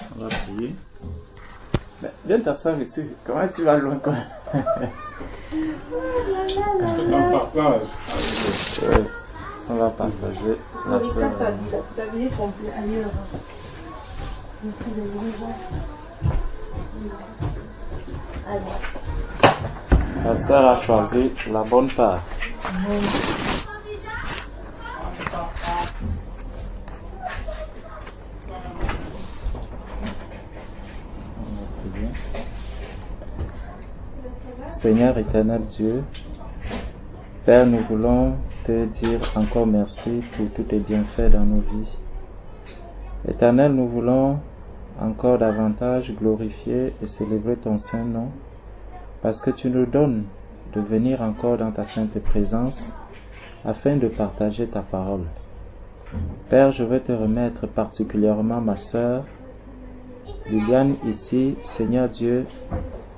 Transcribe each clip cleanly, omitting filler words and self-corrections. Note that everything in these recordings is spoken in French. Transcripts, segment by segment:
On va prier. Viens t'asseoir ici. Comment tu vas loin quoi? On va partager la sœur. La sœur a choisi la bonne part. Seigneur éternel Dieu, Père, nous voulons te dire encore merci pour tous tes bienfaits dans nos vies. Éternel, nous voulons encore davantage glorifier et célébrer ton saint nom, parce que tu nous donnes de venir encore dans ta sainte présence afin de partager ta parole. Père, je veux te remettre particulièrement ma sœur Liliane ici, Seigneur Dieu,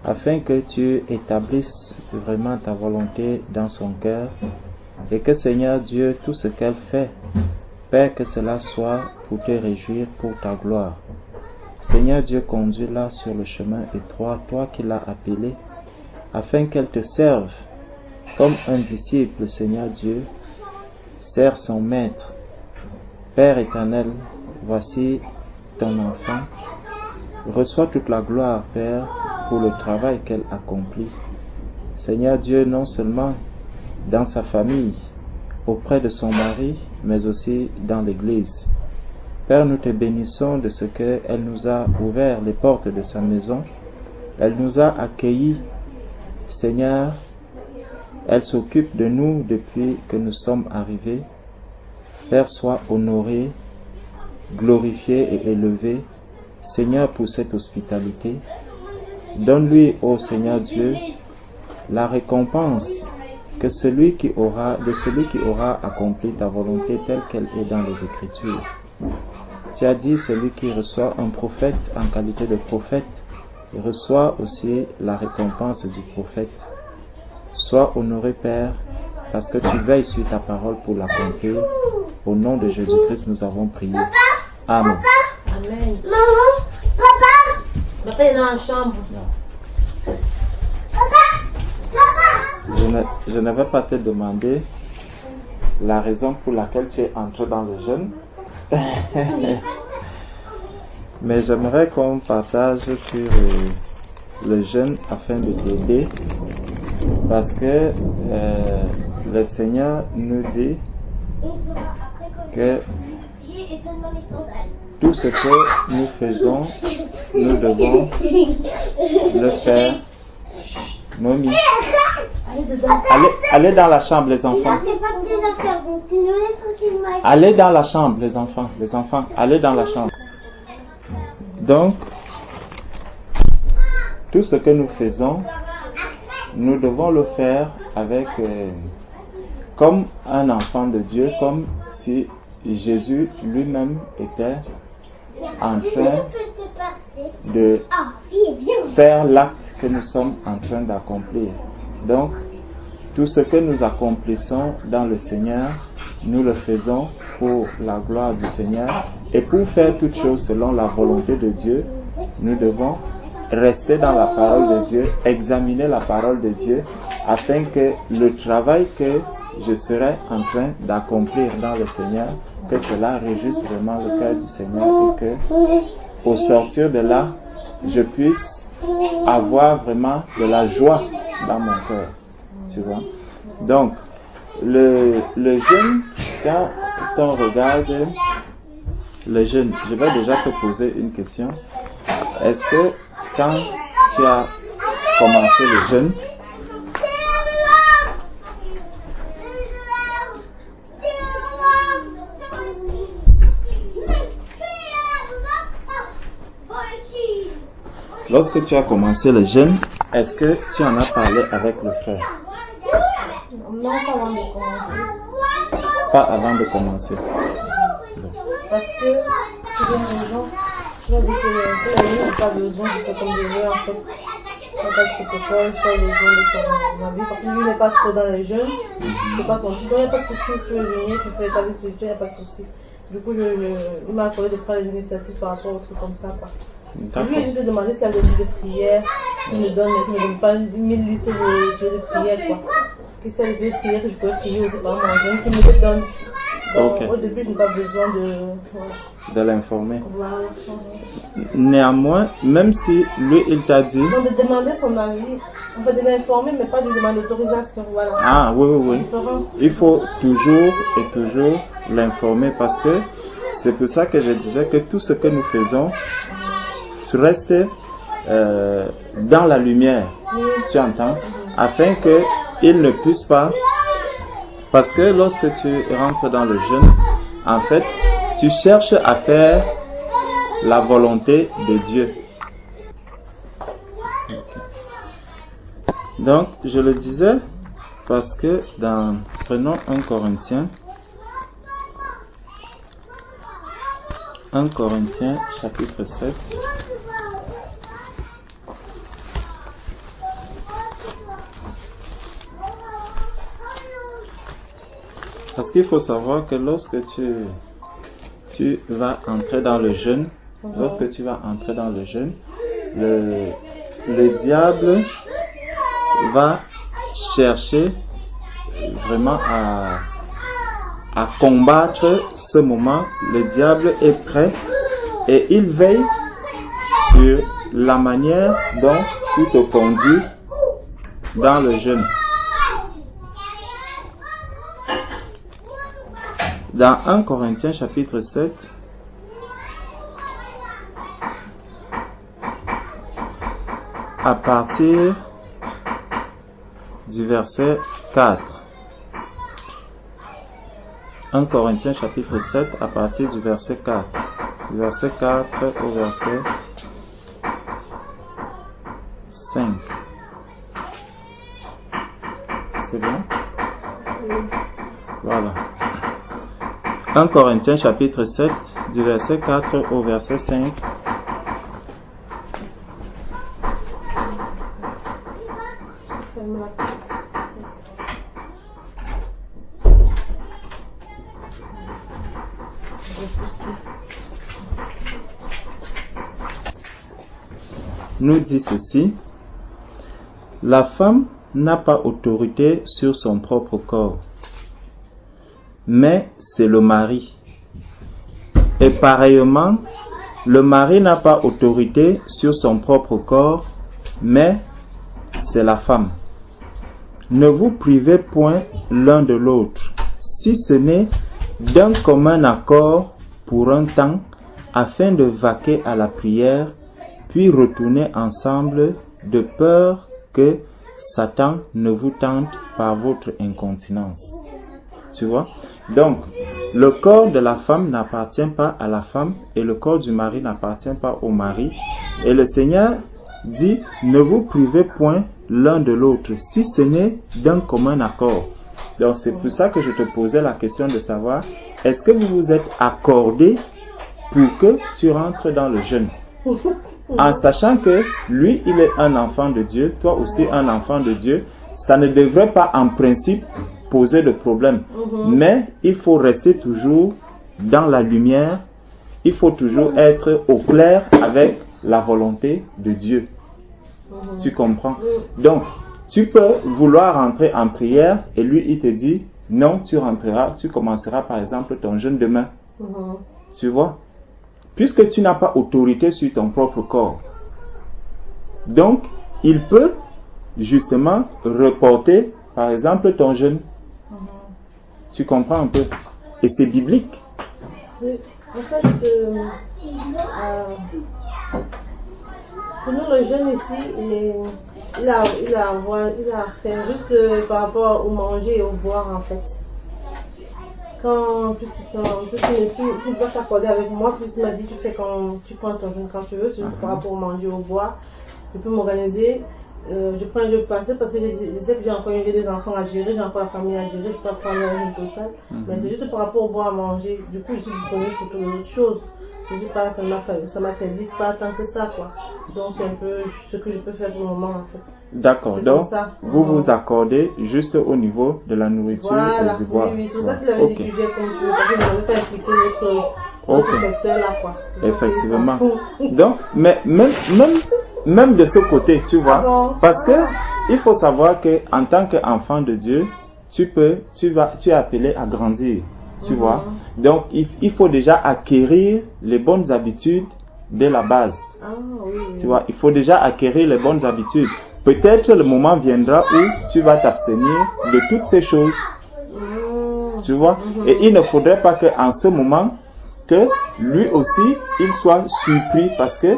afin que tu établisses vraiment ta volonté dans son cœur et que, Seigneur Dieu, tout ce qu'elle fait, Père, que cela soit pour te réjouir, pour ta gloire. Seigneur Dieu, conduis-la sur le chemin étroit, toi qui l'as appelée, afin qu'elle te serve comme un disciple, Seigneur Dieu, sert son maître. Père éternel, voici ton enfant. Reçois toute la gloire, Père, pour le travail qu'elle accomplit. Seigneur Dieu, non seulement dans sa famille, auprès de son mari, mais aussi dans l'Église. Père, nous te bénissons de ce qu'elle nous a ouvert les portes de sa maison. Elle nous a accueillis. Seigneur, elle s'occupe de nous depuis que nous sommes arrivés. Père, sois honoré, glorifié et élevé, Seigneur, pour cette hospitalité. Donne-lui, ô Seigneur Dieu, la récompense que celui qui aura accompli ta volonté telle qu'elle est dans les Écritures. Tu as dit, celui qui reçoit un prophète en qualité de prophète, reçoit aussi la récompense du prophète. Sois honoré, Père, parce que tu veilles sur ta parole pour l'accomplir. Au nom de Jésus-Christ, nous avons prié. Amen. Amen. Maman, papa. Papa est dans la chambre. Je ne vais pas te demander la raison pour laquelle tu es entré dans le jeûne. Mais j'aimerais qu'on partage sur le jeûne afin de t'aider. Parce que le Seigneur nous dit que tout ce que nous faisons, nous devons le faire. Mommy, allez dans la chambre, les enfants. Allez dans la chambre, les enfants. Les enfants, allez dans la chambre. Donc, tout ce que nous faisons, nous devons le faire avec, comme un enfant de Dieu, comme si Jésus lui-même était en train de faire l'acte que nous sommes en train d'accomplir. Donc, tout ce que nous accomplissons dans le Seigneur, nous le faisons pour la gloire du Seigneur. Et pour faire toutes choses selon la volonté de Dieu, nous devons rester dans la parole de Dieu, examiner la parole de Dieu, afin que le travail que je serai en train d'accomplir dans le Seigneur, que cela réjouisse vraiment le cœur du Seigneur et que, au sortir de là, je puisse avoir vraiment de la joie dans mon cœur. Tu vois? Donc, le jeûne, quand on regarde le jeûne, je vais déjà te poser une question. Est-ce que quand tu as commencé le jeûne, lorsque tu as commencé le jeûne, est-ce que tu en as parlé avec le frère? Non, pas avant de commencer. Pas avant de commencer. Bon. Parce que tu viens de maison, tu vas dire que la vie n'a pas besoin de ce comme je veux en fait. Il n'a pas de protocole, pas besoin de son vie. Parce que lui n'est pas trop dans les jeunes, c'est pas son truc. Il n'y a pas de souci, si tu veux venir, tu fais ta vie spirituelle, il n'y a pas de souci. Du coup, il m'a accordé de prendre des initiatives par rapport aux trucs comme ça, quoi. D'accord. Lui, je te demandais s'il y a des jours de prière. Il me donne pas une liste de jours de prière, quoi. Et c'est les jours de prière que je peux prier aussi par manger, qui me donne. Donc, au début, je n'ai pas besoin de l'informer. Voilà. Néanmoins, même si lui, il t'a dit... Donc, de demander son avis, on peut de l'informer, mais pas de demander l'autorisation. Voilà. Ah, oui. Il faut toujours et toujours l'informer parce que c'est pour ça que je disais que tout ce que nous faisons reste dans la lumière, tu entends, afin qu'il ne puisse pas, parce que lorsque tu rentres dans le jeûne, en fait, tu cherches à faire la volonté de Dieu. Donc, je le disais parce que prenons 1 Corinthiens chapitre 7. Parce qu'il faut savoir que lorsque tu vas entrer dans le jeûne, le diable va chercher vraiment à combattre ce moment. Le diable est prêt et il veille sur la manière dont tu te conduis dans le jeûne. Dans 1 Corinthiens chapitre 7, à partir du verset 4. 1 Corinthiens chapitre 7 à partir du verset 4. Du verset 4 au verset 5. C'est bon? Voilà. 1 Corinthiens chapitre 7 du verset 4 au verset 5. Nous dit ceci: la femme n'a pas autorité sur son propre corps, mais c'est le mari. Et pareillement, le mari n'a pas autorité sur son propre corps, mais c'est la femme. Ne vous privez point l'un de l'autre, si ce n'est d'un commun accord pour un temps, afin de vaquer à la prière, puis retourner ensemble, de peur que Satan ne vous tente par votre incontinence. Tu vois? Donc, le corps de la femme n'appartient pas à la femme et le corps du mari n'appartient pas au mari. Et le Seigneur dit, ne vous privez point l'un de l'autre, si ce n'est d'un commun accord. Donc, c'est pour ça que je te posais la question de savoir, est-ce que vous vous êtes accordé pour que tu rentres dans le jeûne? En sachant que lui, il est un enfant de Dieu, toi aussi un enfant de Dieu, ça ne devrait pas en principe poser de problème. Mais il faut rester toujours dans la lumière, il faut toujours être au clair avec la volonté de Dieu. Tu comprends? Donc, tu peux vouloir rentrer en prière et lui, il te dit, non, tu rentreras, tu commenceras par exemple ton jeûne demain. Tu vois? Puisque tu n'as pas autorité sur ton propre corps. Donc, il peut justement reporter, par exemple, ton jeûne. Tu comprends un peu? Et c'est biblique. Oui. En fait, pour nous, le jeûne ici, il a à faire juste par rapport au manger et au boire, en fait. Quand tu ne vas s'accorder avec moi, puis il m'a dit tu prends ton jeûne quand tu veux, c'est juste par rapport au manger, au boire. Je peux m'organiser, je prends un jeu passé parce que je sais que j'ai des enfants à gérer, j'ai encore la famille à gérer, je peux prendre un jeûne total. Mais c'est juste par rapport au boire à manger. Du coup, je suis disponible pour toutes les autres choses. Je dis pas, ça m'affaiblit pas tant que ça, quoi. Donc c'est un peu ce que je peux faire pour le moment, en fait. D'accord, donc vous vous accordez juste au niveau de la nourriture voilà. et du bois. Oui, c'est ça qu'il avait dit que j'ai compris, parce que je n'avais pas expliqué notre secteur-là, quoi. Donc, effectivement. Donc, mais même de ce côté, tu vois, parce que il faut savoir que en tant qu'enfant de Dieu, tu es appelé à grandir, tu vois. Donc, il faut déjà acquérir les bonnes habitudes dès la base. Tu vois, il faut déjà acquérir les bonnes habitudes. Peut-être le moment viendra où tu vas t'abstenir de toutes ces choses. Tu vois, et il ne faudrait pas qu'en ce moment, que lui aussi, il soit surpris parce que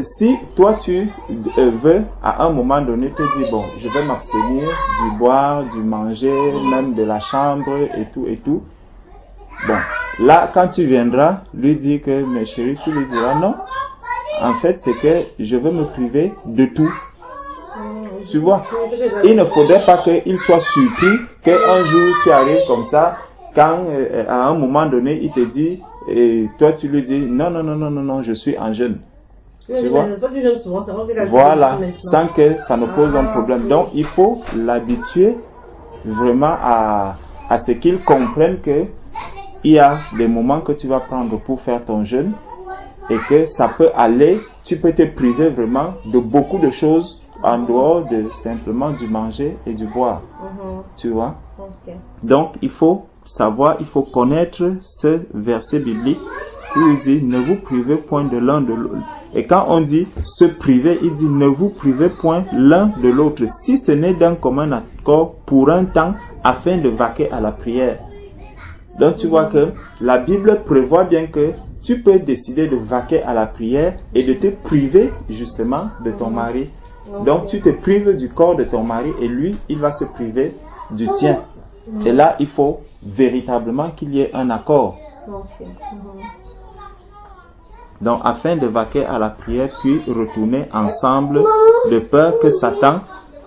si toi tu veux à un moment donné te dire bon, je vais m'abstenir du boire, du manger, même de la chambre et tout. Bon, là quand tu viendras lui dire que mes chéris, tu lui diras non. En fait, c'est que je veux me priver de tout. Tu vois, il ne faudrait pas qu'il soit surpris qu'un jour tu arrives comme ça, quand à un moment donné il te dit et toi tu lui dis non, je suis en jeûne. Tu vois? Voilà, sans que ça ne pose un problème. Donc il faut l'habituer vraiment à ce qu'il comprenne que il y a des moments que tu vas prendre pour faire ton jeûne et que ça peut aller, tu peux te priver vraiment de beaucoup de choses en dehors de simplement du manger et du boire. Tu vois? Donc il faut savoir, il faut connaître ce verset biblique où il dit ne vous privez point de l'un de l'autre. Et quand on dit se priver, il dit ne vous privez point l'un de l'autre, si ce n'est d'un commun accord pour un temps afin de vaquer à la prière. Donc tu vois que la Bible prévoit bien que tu peux décider de vaquer à la prière et de te priver justement de ton mari. Donc tu te prives du corps de ton mari et lui, il va se priver du tien. Et là, il faut véritablement qu'il y ait un accord. Donc afin de vaquer à la prière puis retourner ensemble de peur que Satan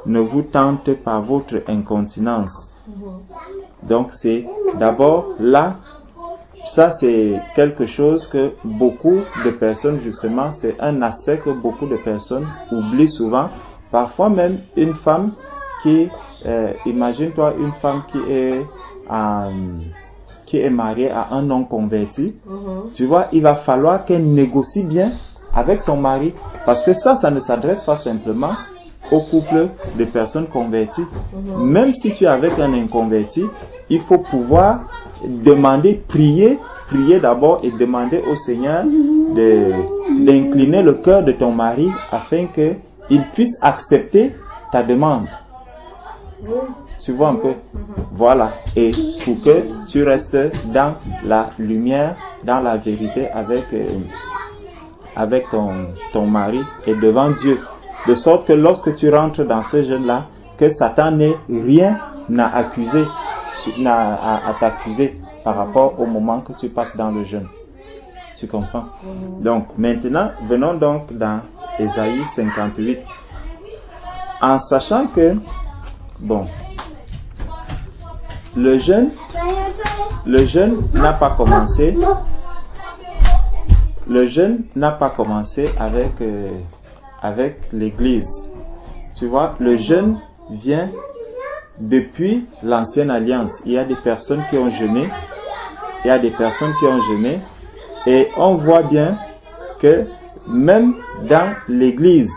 ne vous tente par votre incontinence. Donc c'est d'abord là, ça c'est quelque chose que beaucoup de personnes justement, c'est un aspect que beaucoup de personnes oublient souvent. Parfois même une femme qui, imagine-toi une femme qui est mariée à un non converti, tu vois, il va falloir qu'elle négocie bien avec son mari, parce que ça ne s'adresse pas simplement au couple de personnes converties. Même si tu es avec un inconverti, il faut pouvoir demander, prier d'abord et demander au Seigneur d'incliner le cœur de ton mari afin qu'il puisse accepter ta demande. Tu vois un peu? Voilà. Et pour que tu restes dans la lumière, dans la vérité avec ton mari et devant Dieu. De sorte que lorsque tu rentres dans ce jeûne-là, que Satan n'ait rien à t'accuser par rapport au moment que tu passes dans le jeûne. Tu comprends? Donc maintenant, venons donc dans Ésaïe 58. En sachant que, bon, le jeûne n'a pas commencé. Le jeûne n'a pas commencé avec l'Église. Tu vois, le jeûne vient depuis l'ancienne alliance. Il y a des personnes qui ont jeûné. Et on voit bien que même dans l'Église,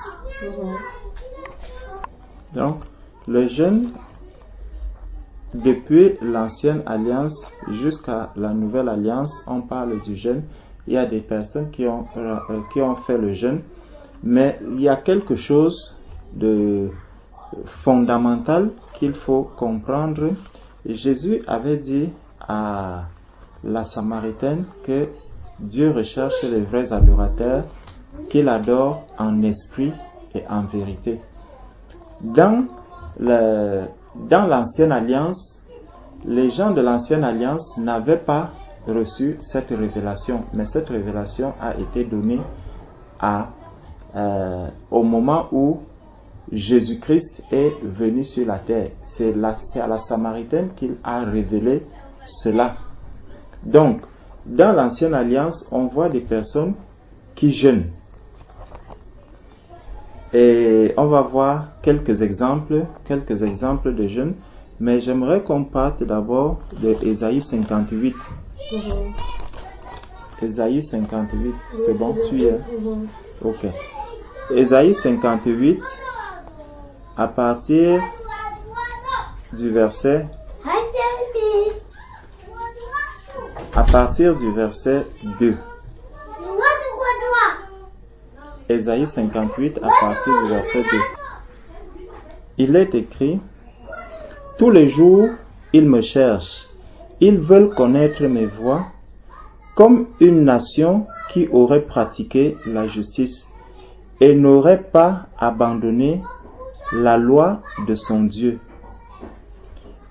donc le jeûne depuis l'ancienne alliance jusqu'à la nouvelle alliance, on parle du jeûne. Il y a des personnes qui ont fait le jeûne, mais il y a quelque chose de fondamental qu'il faut comprendre. Jésus avait dit à la Samaritaine que Dieu recherche les vrais adorateurs, qu'il adore en esprit et en vérité. Dans l'ancienne alliance, les gens de l'ancienne alliance n'avaient pas reçu cette révélation, mais cette révélation a été donnée au moment où Jésus-Christ est venu sur la terre. C'est à la Samaritaine qu'il a révélé cela. Donc, dans l'Ancienne Alliance, on voit des personnes qui jeûnent. Et on va voir quelques exemples de jeûne. Mais j'aimerais qu'on parte d'abord de Ésaïe 58. Ésaïe 58, c'est bon, tu y es? Ok. Ésaïe 58, à partir du verset 2. Ésaïe 58, à partir du verset 2. Il est écrit: tous les jours, ils me cherchent. Ils veulent connaître mes voies, comme une nation qui aurait pratiqué la justice et n'aurait pas abandonné la loi de son Dieu.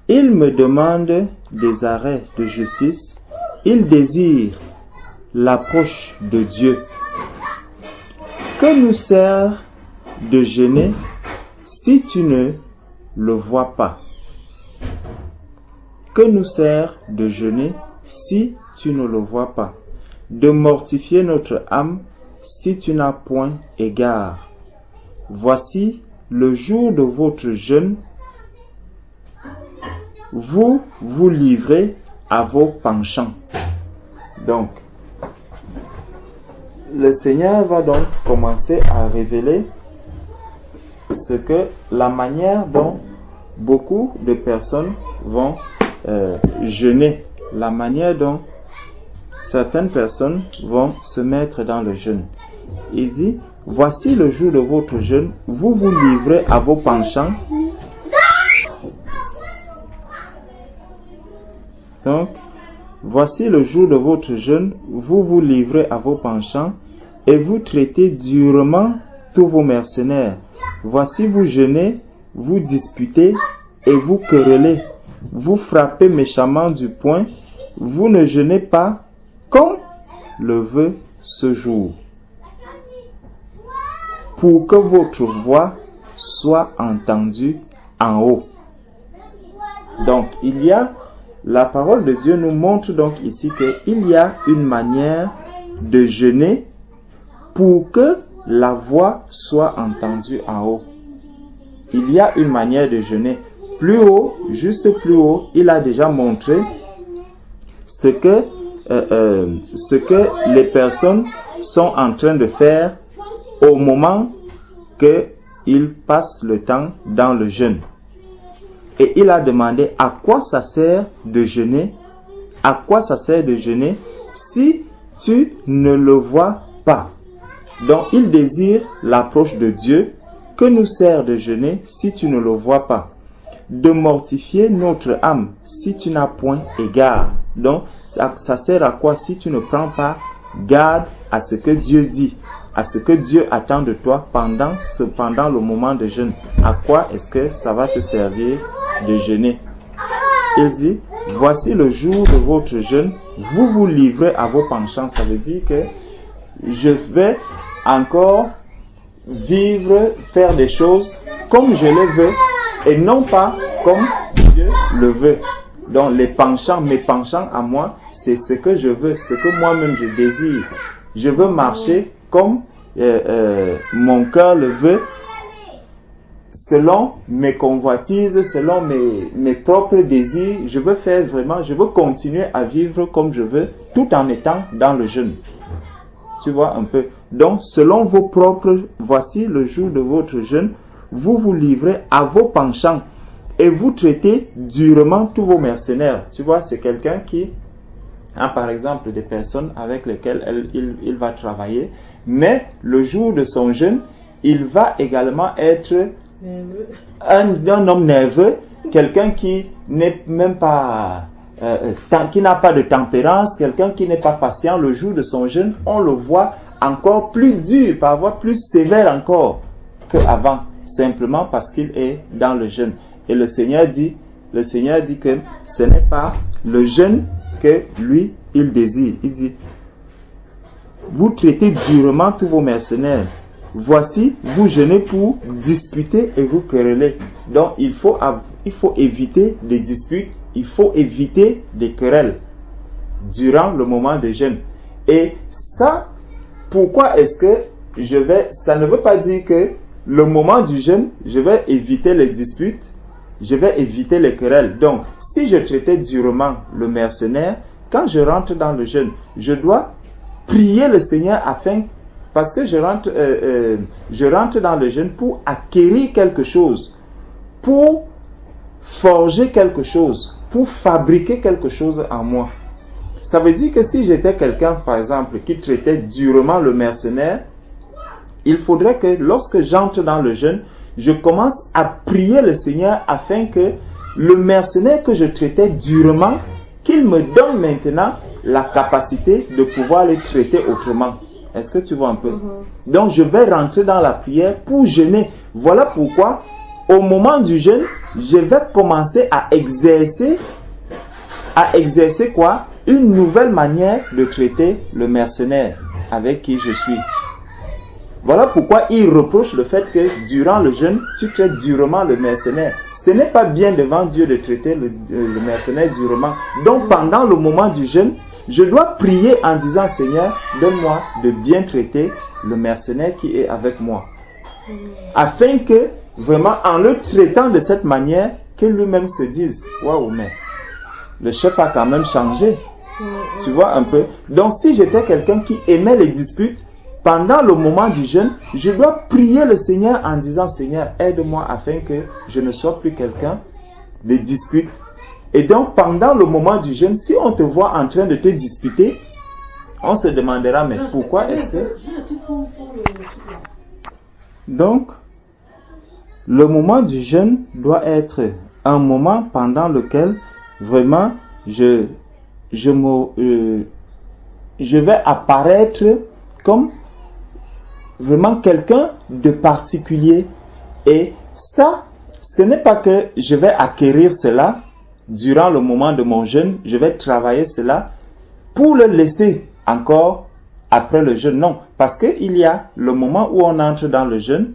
Ils me demandent des arrêts de justice. Ils désirent l'approche de Dieu. Que nous sert de jeûner si tu ne le vois pas? Que nous sert de jeûner si tu ne le vois pas? De mortifier notre âme si tu n'as point égard. Voici le jour de votre jeûne. Vous vous livrez à vos penchants. Donc, le Seigneur va donc commencer à révéler la manière dont beaucoup de personnes vont jeûner, la manière dont certaines personnes vont se mettre dans le jeûne. Il dit: voici le jour de votre jeûne, vous vous livrez à vos penchants. Donc, voici le jour de votre jeûne, vous vous livrez à vos penchants et vous traitez durement tous vos mercenaires. Voici vous jeûnez, vous disputez et vous querellez. Vous frappez méchamment du poing, vous ne jeûnez pas comme le veut ce jour, pour que votre voix soit entendue en haut. Donc, la parole de Dieu nous montre donc ici qu'il y a une manière de jeûner pour que la voix soit entendue en haut. Il y a une manière de jeûner. Plus haut, juste plus haut, il a déjà montré ce que les personnes sont en train de faire au moment qu'ils passent le temps dans le jeûne. Et il a demandé à quoi ça sert de jeûner, à quoi ça sert de jeûner si tu ne le vois pas. Donc il désire l'approche de Dieu. Que nous sert de jeûner si tu ne le vois pas? De mortifier notre âme si tu n'as point égard. Donc ça sert à quoi si tu ne prends pas garde à ce que Dieu dit, à ce que Dieu attend de toi pendant le moment de jeûne? À quoi est-ce que ça va te servir de jeûner? Il dit: voici le jour de votre jeûne, vous vous livrez à vos penchants. Ça veut dire que je vais encore faire des choses comme je le veux et non pas comme Dieu le veut. Donc les penchants, mes penchants à moi, c'est ce que je veux, ce que moi-même je désire. Je veux marcher comme mon cœur le veut, selon mes convoitises, selon mes propres désirs. Je veux continuer à vivre comme je veux, tout en étant dans le jeûne. Tu vois un peu. Donc, selon vos propres, voici le jour de votre jeûne, vous vous livrez à vos penchants et vous traitez durement tous vos mercenaires. Tu vois, c'est quelqu'un qui a par exemple des personnes avec lesquelles il va travailler, mais le jour de son jeûne, il va également être un homme nerveux, quelqu'un qui n'est même pas qui n'a pas de tempérance, quelqu'un qui n'est pas patient. Le jour de son jeûne, on le voit encore plus dur, parfois plus sévère encore qu'avant, simplement parce qu'il est dans le jeûne. Et le Seigneur dit que ce n'est pas le jeûne que lui, il désire. Il dit: vous traitez durement tous vos mercenaires. Voici, vous jeûnez pour disputer et vous quereller. Donc, il faut éviter des disputes, il faut éviter des querelles. durant le moment de jeûne. Et ça, pourquoi est-ce que ça ne veut pas dire que le moment du jeûne, je vais éviter les disputes, je vais éviter les querelles. Donc, si je traitais durement le mercenaire, quand je rentre dans le jeûne, je dois prier le Seigneur parce que je rentre dans le jeûne pour acquérir quelque chose, pour forger quelque chose, pour fabriquer quelque chose en moi. Ça veut dire que si j'étais quelqu'un, par exemple, qui traitait durement le mercenaire, il faudrait que lorsque j'entre dans le jeûne, je commence à prier le Seigneur afin que le mercenaire que je traitais durement, qu'il me donne maintenant la capacité de pouvoir le traiter autrement. Est-ce que tu vois un peu? Donc, je vais rentrer dans la prière pour jeûner. Voilà pourquoi, au moment du jeûne, je vais commencer à exercer quoi? Une nouvelle manière de traiter le mercenaire avec qui je suis. Voilà pourquoi il reproche le fait que durant le jeûne, tu traites durement le mercenaire. Ce n'est pas bien devant Dieu de traiter le mercenaire durement. Donc pendant le moment du jeûne, je dois prier en disant, Seigneur, donne-moi de bien traiter le mercenaire qui est avec moi. Afin que, vraiment, en le traitant de cette manière, que lui-même se dise, waouh, mais le chef a quand même changé. Tu vois un peu? Donc si j'étais quelqu'un qui aimait les disputes, pendant le moment du jeûne, je dois prier le Seigneur en disant, Seigneur, aide-moi afin que je ne sois plus quelqu'un de dispute. Et donc, pendant le moment du jeûne, si on te voit en train de te disputer, on se demandera, mais pourquoi est-ce que... Donc, le moment du jeûne doit être un moment pendant lequel, vraiment, je vais apparaître comme vraiment quelqu'un de particulier. Et ça, ce n'est pas que je vais acquérir cela durant le moment de mon jeûne, je vais travailler cela pour le laisser encore après le jeûne. Non, parce qu'il y a le moment où on entre dans le jeûne,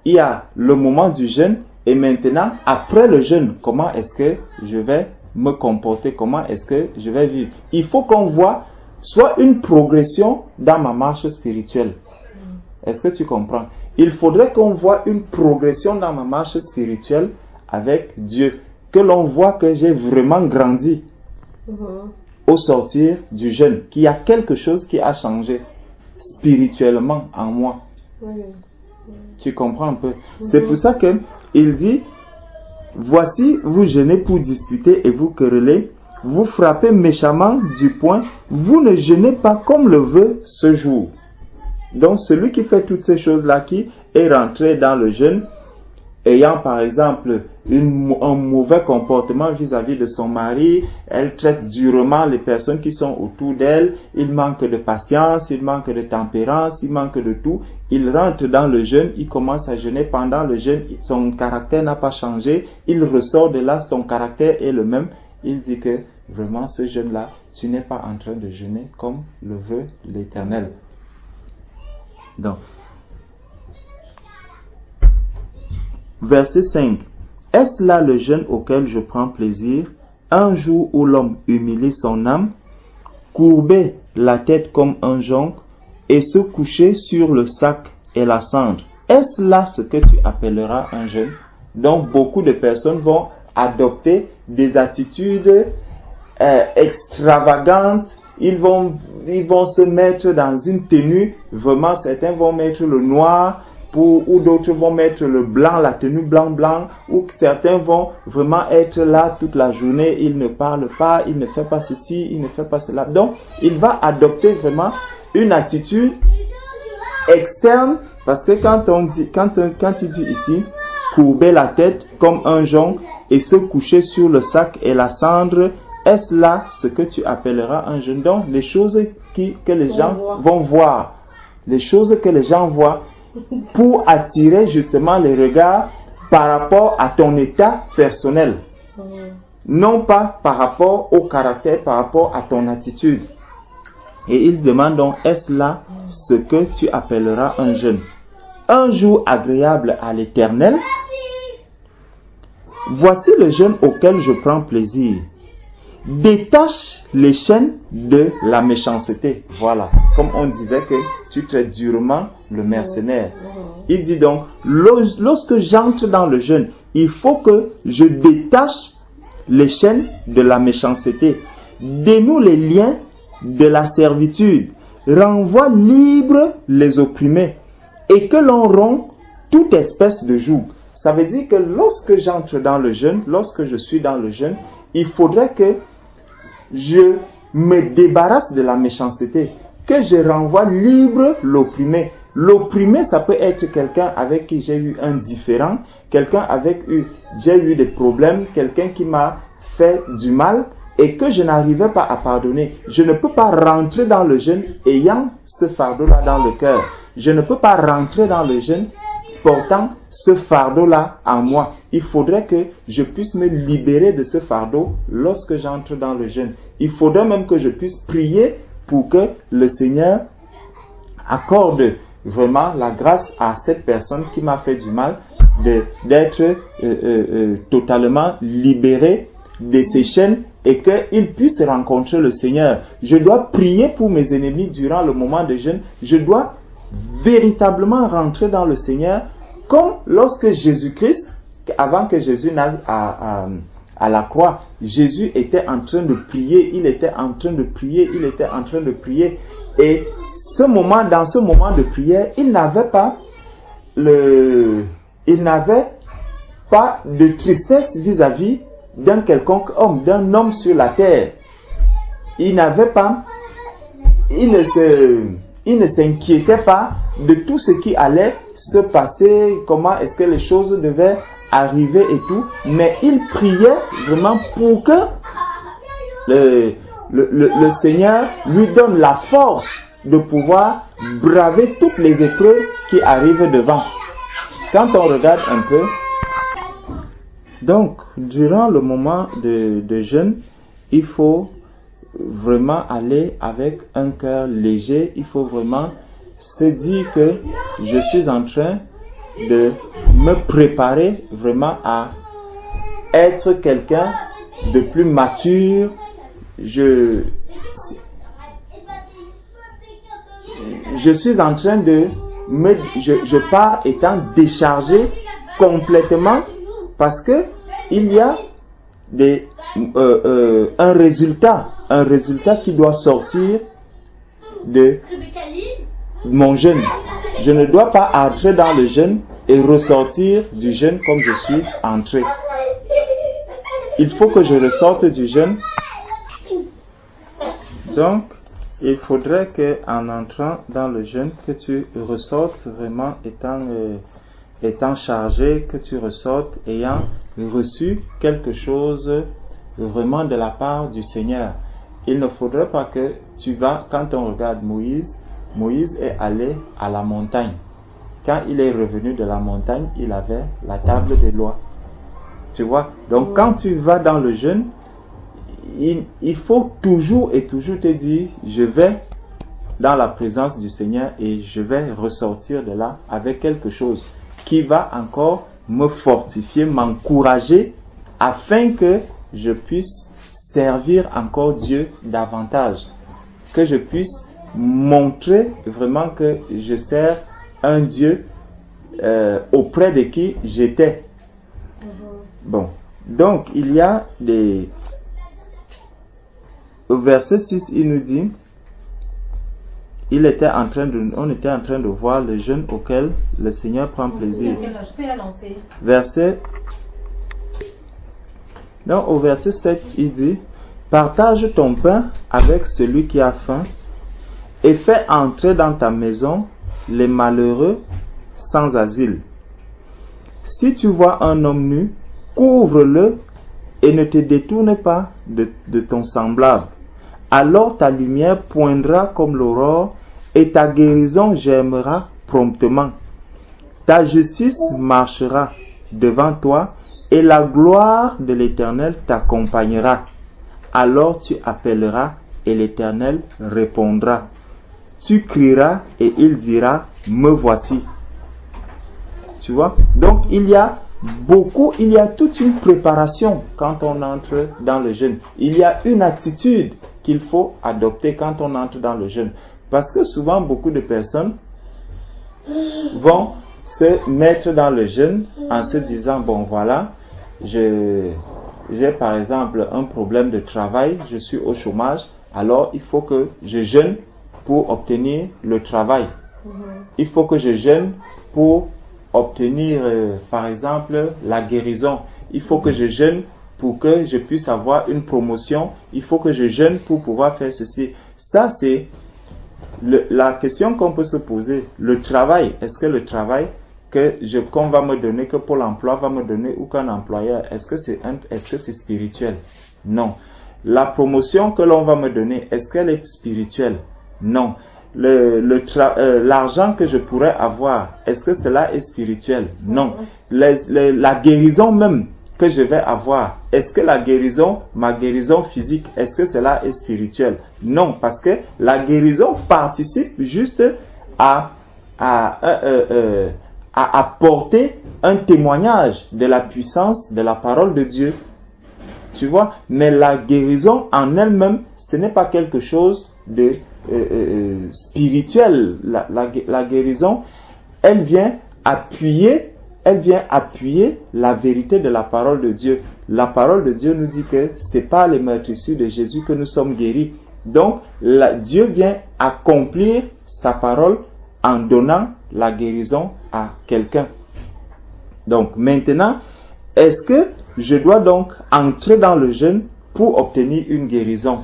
il y a le moment du jeûne, et maintenant, après le jeûne, comment est-ce que je vais me comporter, comment est-ce que je vais vivre. Il faut qu'on voit soit une progression dans ma marche spirituelle. Est-ce que tu comprends? Il faudrait qu'on voit une progression dans ma marche spirituelle avec Dieu. Que l'on voit que j'ai vraiment grandi au sortir du jeûne. Qu'il y a quelque chose qui a changé spirituellement en moi. Tu comprends un peu? C'est pour ça qu'il dit, voici, vous jeûnez pour disputer et vous querellez. Vous frappez méchamment du poing. Vous ne jeûnez pas comme le veut ce jour. Donc, celui qui fait toutes ces choses-là, qui est rentré dans le jeûne, ayant par exemple un mauvais comportement vis-à-vis de son mari, elle traite durement les personnes qui sont autour d'elle, il manque de patience, il manque de tempérance, il manque de tout. Il rentre dans le jeûne, il commence à jeûner pendant le jeûne, son caractère n'a pas changé, il ressort de là, son caractère est le même. Il dit que vraiment ce jeûne-là, tu n'es pas en train de jeûner comme le veut l'Éternel. Donc, verset 5. Est-ce là le jeûne auquel je prends plaisir, un jour où l'homme humilie son âme, courber la tête comme un jonc et se coucher sur le sac et la cendre? Est-ce là ce que tu appelleras un jeûne? Donc, beaucoup de personnes vont adopter des attitudes extravagantes. Ils vont se mettre dans une tenue, vraiment certains vont mettre le noir, ou d'autres vont mettre le blanc, la tenue blanc, ou certains vont vraiment être là toute la journée, ils ne parlent pas, ils ne font pas ceci, ils ne font pas cela. Donc, il va adopter vraiment une attitude externe, parce que quand il dit ici, courber la tête comme un jonc et se coucher sur le sac et la cendre, est-ce là ce que tu appelleras un jeûne? Donc, les choses que les gens vont voir, les choses que les gens voient pour attirer justement les regards par rapport à ton état personnel. Non pas par rapport au caractère, par rapport à ton attitude. Et il demande donc, est-ce là ce que tu appelleras un jeûne? Un jour agréable à l'Éternel. Voici le jeûne auquel je prends plaisir. détache les chaînes de la méchanceté. Voilà. Comme on disait que tu traites durement le mercenaire. Il dit donc, lorsque j'entre dans le jeûne, il faut que je détache les chaînes de la méchanceté, dénoue les liens de la servitude, renvoie libre les opprimés et que l'on rompt toute espèce de joug. Ça veut dire que lorsque j'entre dans le jeûne, lorsque je suis dans le jeûne, il faudrait que je me débarrasse de la méchanceté, que je renvoie libre l'opprimé. L'opprimé, ça peut être quelqu'un avec qui j'ai eu un différend, quelqu'un avec qui j'ai eu des problèmes, quelqu'un qui m'a fait du mal et que je n'arrivais pas à pardonner. Je ne peux pas rentrer dans le jeûne ayant ce fardeau-là dans le cœur. Je ne peux pas rentrer dans le jeûne portant ce fardeau-là en moi. Il faudrait que je puisse me libérer de ce fardeau lorsque j'entre dans le jeûne. Il faudrait même que je puisse prier pour que le Seigneur accorde vraiment la grâce à cette personne qui m'a fait du mal d'être totalement libéré de ses chaînes et qu'il puisse rencontrer le Seigneur. Je dois prier pour mes ennemis durant le moment de jeûne. Je dois véritablement rentrer dans le Seigneur comme lorsque Jésus-Christ, avant que Jésus n'aille à la croix, Jésus était en train de prier, il était en train de prier, il était en train de prier. Et dans ce moment de prière, il n'avait pas de tristesse vis-à-vis d'un quelconque homme, d'un homme sur la terre. Il ne s'inquiétait pas de tout ce qui allait se passer, comment est-ce que les choses devaient arriver et tout, mais il priait vraiment pour que le Seigneur lui donne la force de pouvoir braver toutes les épreuves qui arrivent devant. Quand on regarde un peu, donc durant le moment de jeûne, il faut vraiment aller avec un cœur léger. Il faut vraiment se dire que je suis en train de me préparer vraiment à être quelqu'un de plus mature. Je suis en train de je pars étant déchargé complètement parce que il y a un résultat qui doit sortir de mon jeûne. Je ne dois pas entrer dans le jeûne et ressortir du jeûne comme je suis entré. Il faut que je ressorte du jeûne. Donc, il faudrait qu'en entrant dans le jeûne, que tu ressortes vraiment étant chargé, que tu ressortes ayant reçu quelque chose vraiment de la part du Seigneur. Il ne faudrait pas que tu vas, quand on regarde Moïse est allé à la montagne. Quand il est revenu de la montagne, il avait la table des lois. Tu vois? Donc quand tu vas dans le jeûne, il faut toujours et toujours te dire, je vais dans la présence du Seigneur et je vais ressortir de là avec quelque chose qui va encore me fortifier, m'encourager afin que je puisse servir encore Dieu davantage. Que je puisse montrer vraiment que je sers un Dieu auprès de qui j'étais. Bon, donc il y a des... Au verset 6, il nous dit, on était en train de voir le jeûne auquel le Seigneur prend plaisir. Donc au verset 7, il dit, partage ton pain avec celui qui a faim et fais entrer dans ta maison les malheureux sans asile. Si tu vois un homme nu, couvre-le et ne te détourne pas de ton semblable. Alors ta lumière poindra comme l'aurore et ta guérison germera promptement. Ta justice marchera devant toi et la gloire de l'Éternel t'accompagnera. Alors tu appelleras et l'Éternel répondra. Tu crieras et il dira, me voici. Tu vois? Donc il y a il y a toute une préparation quand on entre dans le jeûne. Il y a une attitude qu'il faut adopter quand on entre dans le jeûne. Parce que souvent, beaucoup de personnes vont se mettre dans le jeûne en se disant, bon voilà, j'ai par exemple un problème de travail, je suis au chômage, alors il faut que je jeûne pour obtenir le travail. Il faut que je jeûne pour obtenir, par exemple, la guérison. Il faut que je jeûne pour que je puisse avoir une promotion. Il faut que je jeûne pour pouvoir faire ceci. Ça, c'est la question qu'on peut se poser. Le travail, est-ce que le travail qu'on va me donner, que Pôle emploi va me donner ou qu'un employeur, est-ce que c'est spirituel? Non. La promotion que l'on va me donner, est-ce qu'elle est spirituelle? Non. L'argent que je pourrais avoir, est-ce que cela est spirituel? Non. La guérison même que je vais avoir, est-ce que ma guérison physique, est-ce que cela est spirituel? Non, parce que la guérison participe juste à apporter un témoignage de la puissance de la parole de Dieu. Tu vois, mais la guérison en elle-même, ce n'est pas quelque chose de spirituel. La guérison, elle vient appuyer la vérité de la parole de Dieu. La parole de Dieu nous dit que c'est par les meurtrissures de Jésus que nous sommes guéris. Donc, Dieu vient accomplir sa parole en donnant la guérison à quelqu'un. Donc, maintenant, est-ce que je dois donc entrer dans le jeûne pour obtenir une guérison?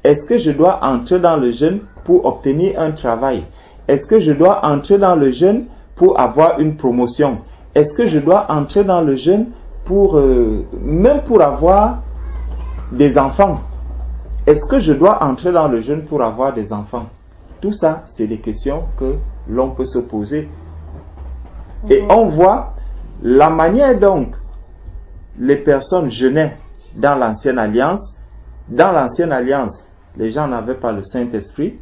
Est-ce que je dois entrer dans le jeûne pour obtenir un travail? Est-ce que je dois entrer dans le jeûne pour avoir une promotion? Est-ce que je dois entrer dans le jeûne même pour avoir des enfants? Est-ce que je dois entrer dans le jeûne pour avoir des enfants? Tout ça, c'est des questions que l'on peut se poser. Et on voit la manière donc les personnes jeûnaient dans l'ancienne alliance. Dans l'ancienne alliance, les gens n'avaient pas le Saint-Esprit.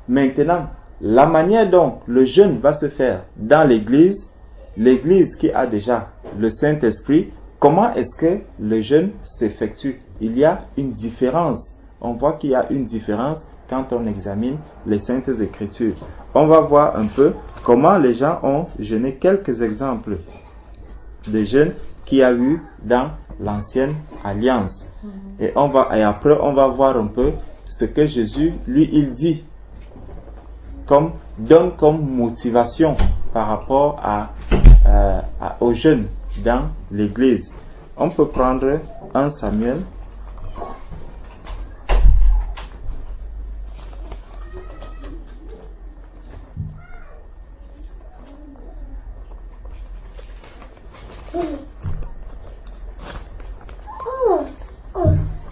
Maintenant, la manière dont le jeûne va se faire dans l'église qui a déjà le Saint-Esprit, comment est-ce que le jeûne s'effectue? Il y a une différence. On voit qu'il y a une différence quand on examine les Saintes Écritures. On va voir un peu comment les gens ont jeûné, quelques exemples de jeûne qu'il y a eu dans l'ancienne alliance. Et après, on va voir un peu ce que Jésus, lui, il dit donne comme motivation par rapport aux jeunes dans l'église. On peut prendre 1 Samuel.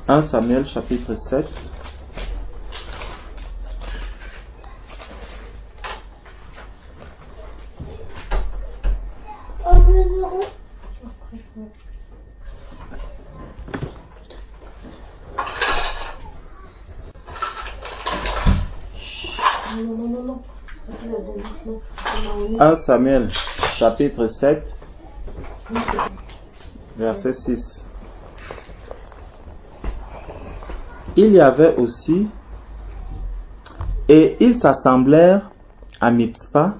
Un Samuel chapitre 7. Un Samuel chapitre 7 verset 6. Il y avait aussi, et ils s'assemblèrent à Mitzpah,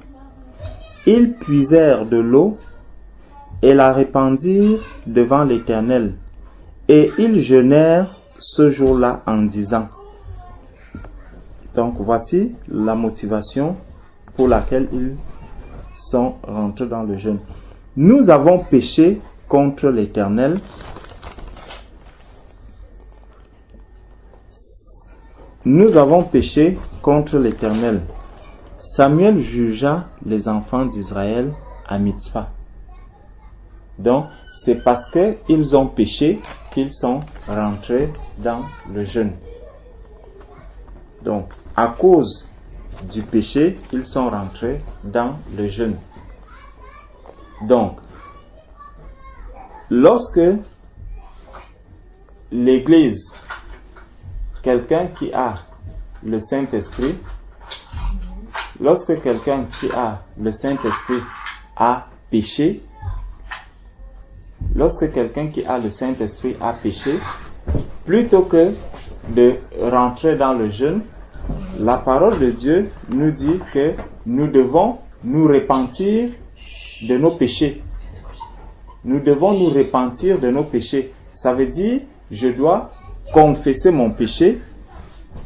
ils puisèrent de l'eau et la répandirent devant l'Éternel, et ils jeûnèrent ce jour-là en disant. Donc voici la motivation pour laquelle ils sont rentrés dans le jeûne. Nous avons péché contre l'Éternel. Nous avons péché contre l'Éternel. Samuel jugea les enfants d'Israël à Mitzpah. Donc, c'est parce qu'ils ont péché qu'ils sont rentrés dans le jeûne. Donc, à cause du péché, ils sont rentrés dans le jeûne. Donc, lorsque l'Église, quelqu'un qui a le Saint-Esprit, lorsque quelqu'un qui a le Saint-Esprit a péché, lorsque quelqu'un qui a le Saint-Esprit a péché, plutôt que de rentrer dans le jeûne, la parole de Dieu nous dit que nous devons nous repentir de nos péchés. Nous devons nous repentir de nos péchés. Ça veut dire, je dois confesser mon péché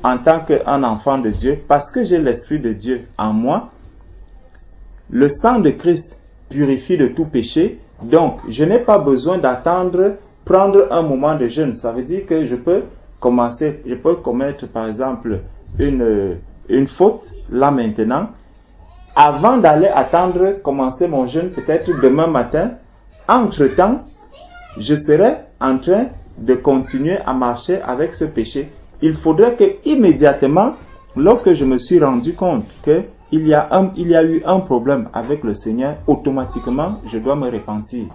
en tant qu'un enfant de Dieu, parce que j'ai l'Esprit de Dieu en moi. Le sang de Christ purifie de tout péché, donc je n'ai pas besoin d'attendre, prendre un moment de jeûne. Ça veut dire que je peux commencer, je peux commettre par exemple une faute, là maintenant, avant d'aller attendre, commencer mon jeûne peut-être demain matin. Entre-temps, je serai en train de continuer à marcher avec ce péché. Il faudrait que immédiatement, lorsque je me suis rendu compte qu'il y a eu un problème avec le Seigneur, automatiquement, je dois me repentir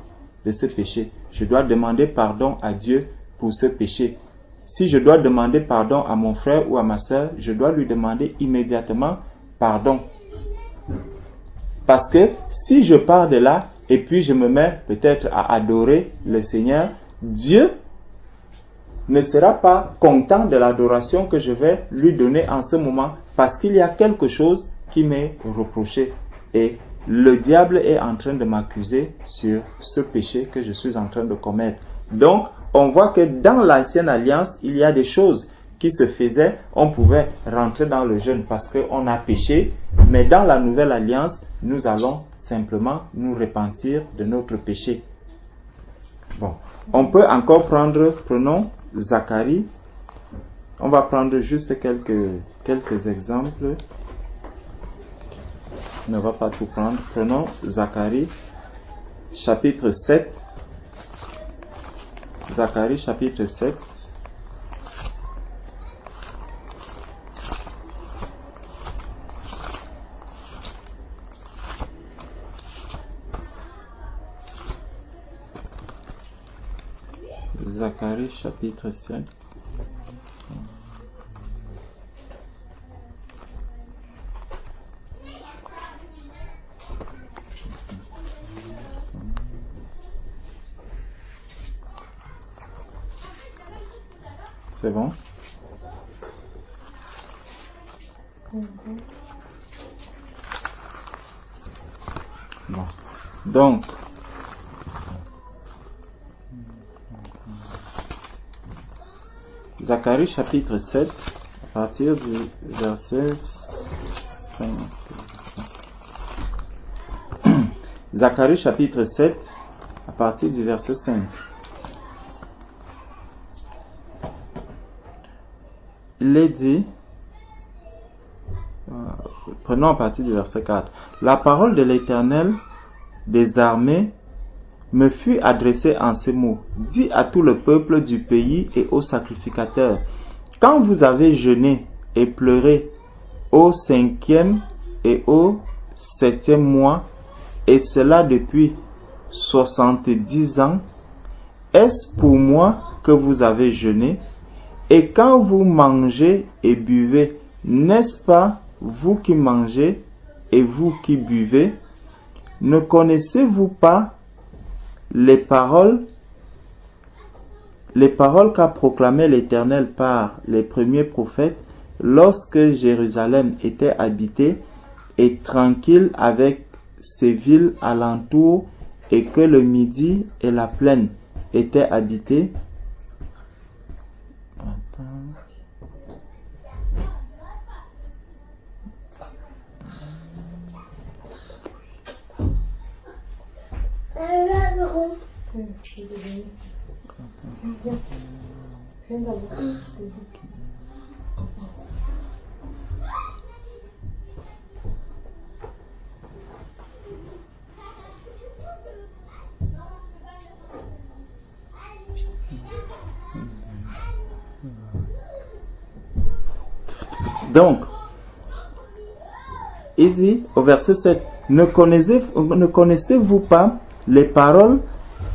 de ce péché. Je dois demander pardon à Dieu pour ce péché. Si je dois demander pardon à mon frère ou à ma soeur, je dois lui demander immédiatement pardon. Parce que si je pars de là et puis je me mets peut-être à adorer le Seigneur, Dieu ne sera pas content de l'adoration que je vais lui donner en ce moment, parce qu'il y a quelque chose qui m'est reproché. Et le diable est en train de m'accuser sur ce péché que je suis en train de commettre. Donc, on voit que dans l'ancienne alliance, il y a des choses qui se faisaient. On pouvait rentrer dans le jeûne parce qu'on a péché. Mais dans la nouvelle alliance, nous allons simplement nous repentir de notre péché. Bon, on peut encore prenons Zacharie. On va prendre juste quelques exemples. On ne va pas tout prendre. Prenons Zacharie, chapitre 7. Zacharie, chapitre 7. Zacharie, chapitre 7. C'est bon? Bon. Donc, Zacharie chapitre 7, à partir du verset 5. Zacharie chapitre 7, à partir du verset 5. Il est dit, prenons à partir du verset 4. La parole de l'Éternel des armées me fut adressée en ces mots. Dis à tout le peuple du pays et aux sacrificateurs, quand vous avez jeûné et pleuré au 5e et au 7e mois, et cela depuis 70 ans, est-ce pour moi que vous avez jeûné? Et quand vous mangez et buvez, n'est-ce pas vous qui mangez et vous qui buvez? Ne connaissez-vous pas les paroles qu'a proclamées l'Éternel par les premiers prophètes lorsque Jérusalem était habitée et tranquille avec ses villes alentours et que le Midi et la plaine étaient habités? Donc, il dit au verset 7, ne connaissez-vous pas les paroles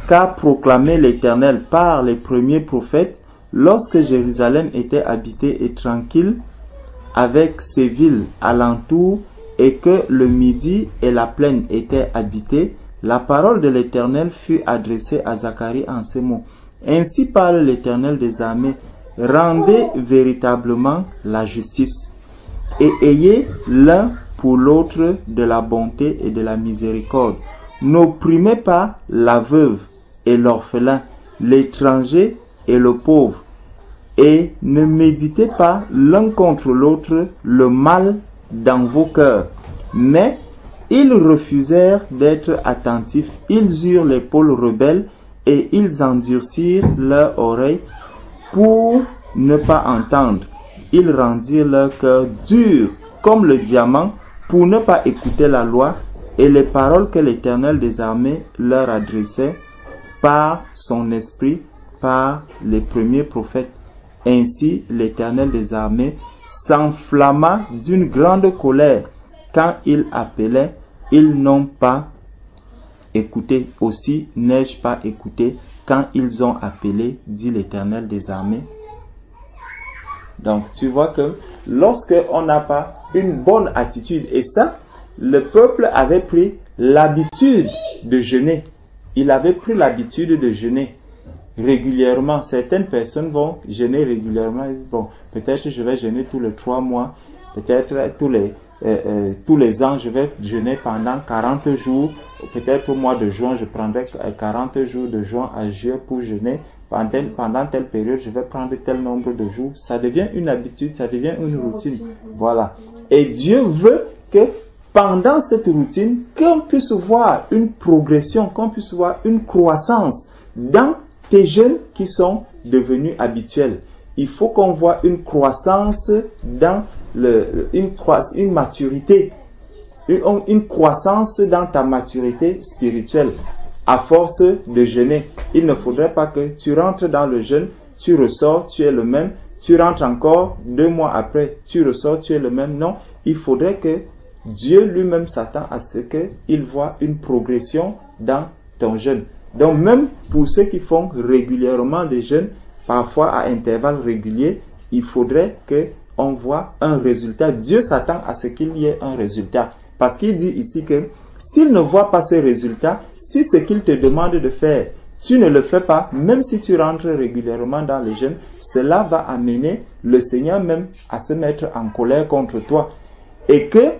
qu'a proclamées l'Éternel par les premiers prophètes lorsque Jérusalem était habitée et tranquille avec ses villes alentours et que le Midi et la plaine étaient habités, La parole de l'Éternel fut adressée à Zacharie en ces mots. Ainsi parle l'Éternel des armées. Rendez véritablement la justice et ayez l'un pour l'autre de la bonté et de la miséricorde. N'opprimez pas la veuve et l'orphelin, l'étranger et le pauvre, et ne méditez pas l'un contre l'autre le mal dans vos cœurs. Mais ils refusèrent d'être attentifs, ils eurent l'épaule rebelle et ils endurcirent leurs oreilles pour ne pas entendre. Ils rendirent leur cœur dur comme le diamant pour ne pas écouter la loi et les paroles que l'Éternel des armées leur adressait par son esprit, par les premiers prophètes. Ainsi, l'Éternel des armées s'enflamma d'une grande colère. Quand il appelait, ils n'ont pas écouté. Aussi n'ai-je pas écouté quand ils ont appelé, dit l'Éternel des armées. Donc, tu vois que lorsque on n'a pas une bonne attitude, et ça, le peuple avait pris l'habitude de jeûner. Il avait pris l'habitude de jeûner régulièrement. Certaines personnes vont jeûner régulièrement. Bon, peut-être je vais jeûner tous les 3 mois, peut-être tous les ans, je vais jeûner pendant 40 jours. Peut-être au mois de juin, je prendrai 40 jours de juin à juillet pour jeûner. Pendant telle période, je vais prendre tel nombre de jours. Ça devient une habitude, ça devient une routine. Voilà. Et Dieu veut que pendant cette routine, qu'on puisse voir une progression, qu'on puisse voir une croissance dans tes jeûnes qui sont devenus habituels. Il faut qu'on voit une croissance dans une maturité, une croissance dans ta maturité spirituelle. À force de jeûner, il ne faudrait pas que tu rentres dans le jeûne, tu ressors, tu es le même, tu rentres encore 2 mois après, tu ressors, tu es le même. Non, il faudrait que Dieu lui-même s'attend à ce qu'il voit une progression dans ton jeûne. Donc même pour ceux qui font régulièrement des jeûnes, parfois à intervalles réguliers, il faudrait qu'on voit un résultat. Dieu s'attend à ce qu'il y ait un résultat. Parce qu'il dit ici que s'il ne voit pas ce résultat, si ce qu'il te demande de faire, tu ne le fais pas, même si tu rentres régulièrement dans les jeûnes, cela va amener le Seigneur même à se mettre en colère contre toi. Et que,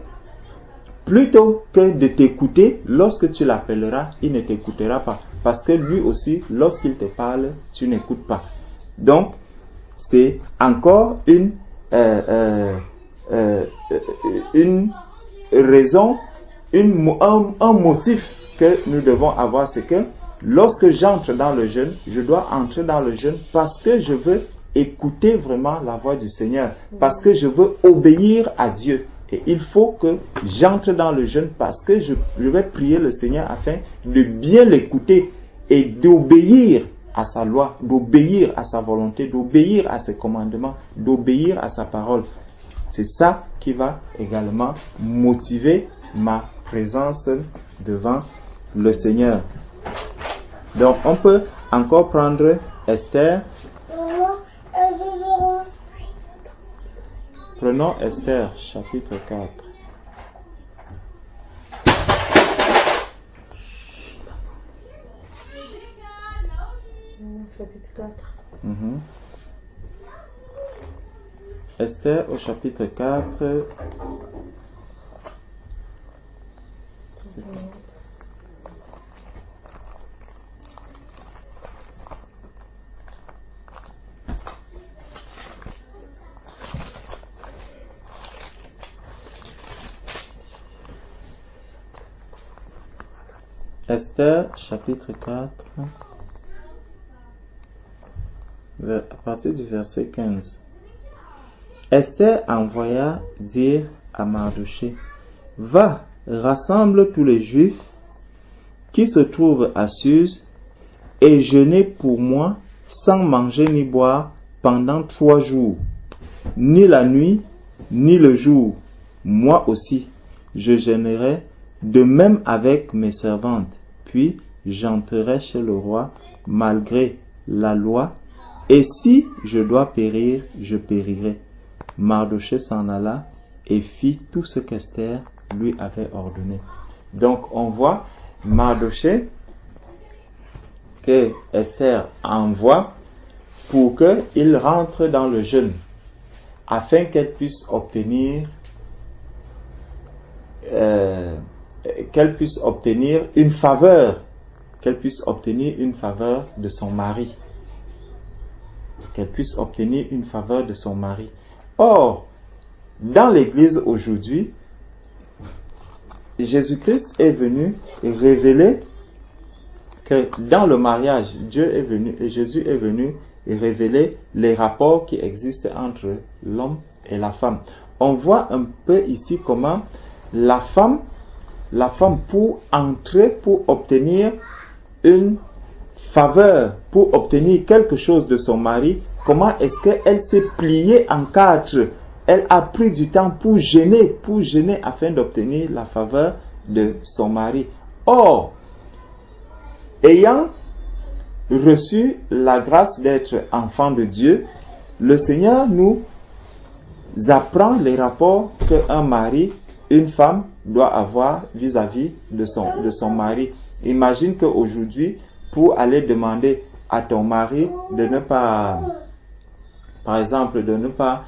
plutôt que de t'écouter, lorsque tu l'appelleras, il ne t'écoutera pas. Parce que lui aussi, lorsqu'il te parle, tu n'écoutes pas. Donc, c'est encore une raison, un motif que nous devons avoir, c'est que lorsque j'entre dans le jeûne, je dois entrer dans le jeûne parce que je veux écouter vraiment la voix du Seigneur, parce que je veux obéir à Dieu. Et il faut que j'entre dans le jeûne parce que je vais prier le Seigneur afin de bien l'écouter et d'obéir à sa loi, d'obéir à sa volonté, d'obéir à ses commandements, d'obéir à sa parole. C'est ça qui va également motiver ma présence devant le Seigneur. Donc on peut encore prendre Esther. Prenons Esther, chapitre 4. Chapitre 4. Esther au chapitre 4. Esther, chapitre 4, à partir du verset 15. Esther envoya dire à Mardochée, « Va, rassemble tous les Juifs qui se trouvent à Suse et jeûnez pour moi sans manger ni boire pendant 3 jours, ni la nuit, ni le jour. Moi aussi, je jeûnerai de même avec mes servantes. Puis j'entrerai chez le roi malgré la loi, et si je dois périr, je périrai. » Mardochée s'en alla et fit tout ce qu'Esther lui avait ordonné. Donc on voit Mardochée que Esther envoie pour qu'il rentre dans le jeûne, afin qu'elle puisse obtenir une faveur, qu'elle puisse obtenir une faveur de son mari. Qu'elle puisse obtenir une faveur de son mari. Or, dans l'Église aujourd'hui, Jésus-Christ est venu révéler que dans le mariage, Dieu est venu et Jésus est venu révéler les rapports qui existent entre l'homme et la femme. On voit un peu ici comment la femme pour entrer, pour obtenir une faveur, pour obtenir quelque chose de son mari, comment est-ce qu'elle s'est pliée en quatre? Elle a pris du temps pour gêner afin d'obtenir la faveur de son mari. Or, ayant reçu la grâce d'être enfant de Dieu, le Seigneur nous apprend les rapports qu'un mari, une femme doit avoir vis-à-vis de son mari. Imagine qu'aujourd'hui, pour aller demander à ton mari de ne pas, par exemple, de ne pas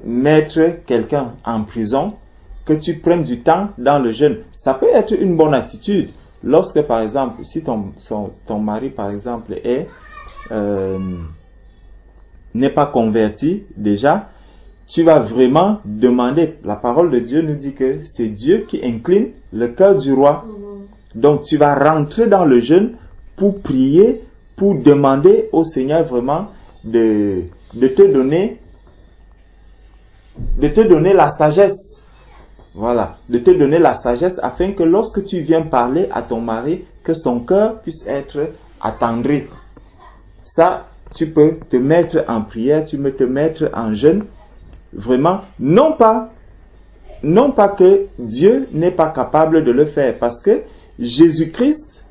mettre quelqu'un en prison, que tu prennes du temps dans le jeûne, ça peut être une bonne attitude. Lorsque, par exemple, si ton mari, par exemple, n'est pas converti déjà, tu vas vraiment demander. La parole de Dieu nous dit que c'est Dieu qui incline le cœur du roi. Donc, tu vas rentrer dans le jeûne pour prier, pour demander au Seigneur vraiment de te donner la sagesse. Voilà, de te donner la sagesse afin que lorsque tu viens parler à ton mari, que son cœur puisse être attendri. Ça, tu peux te mettre en prière, tu peux te mettre en jeûne. Vraiment, non pas que Dieu n'est pas capable de le faire, parce que Jésus-Christ,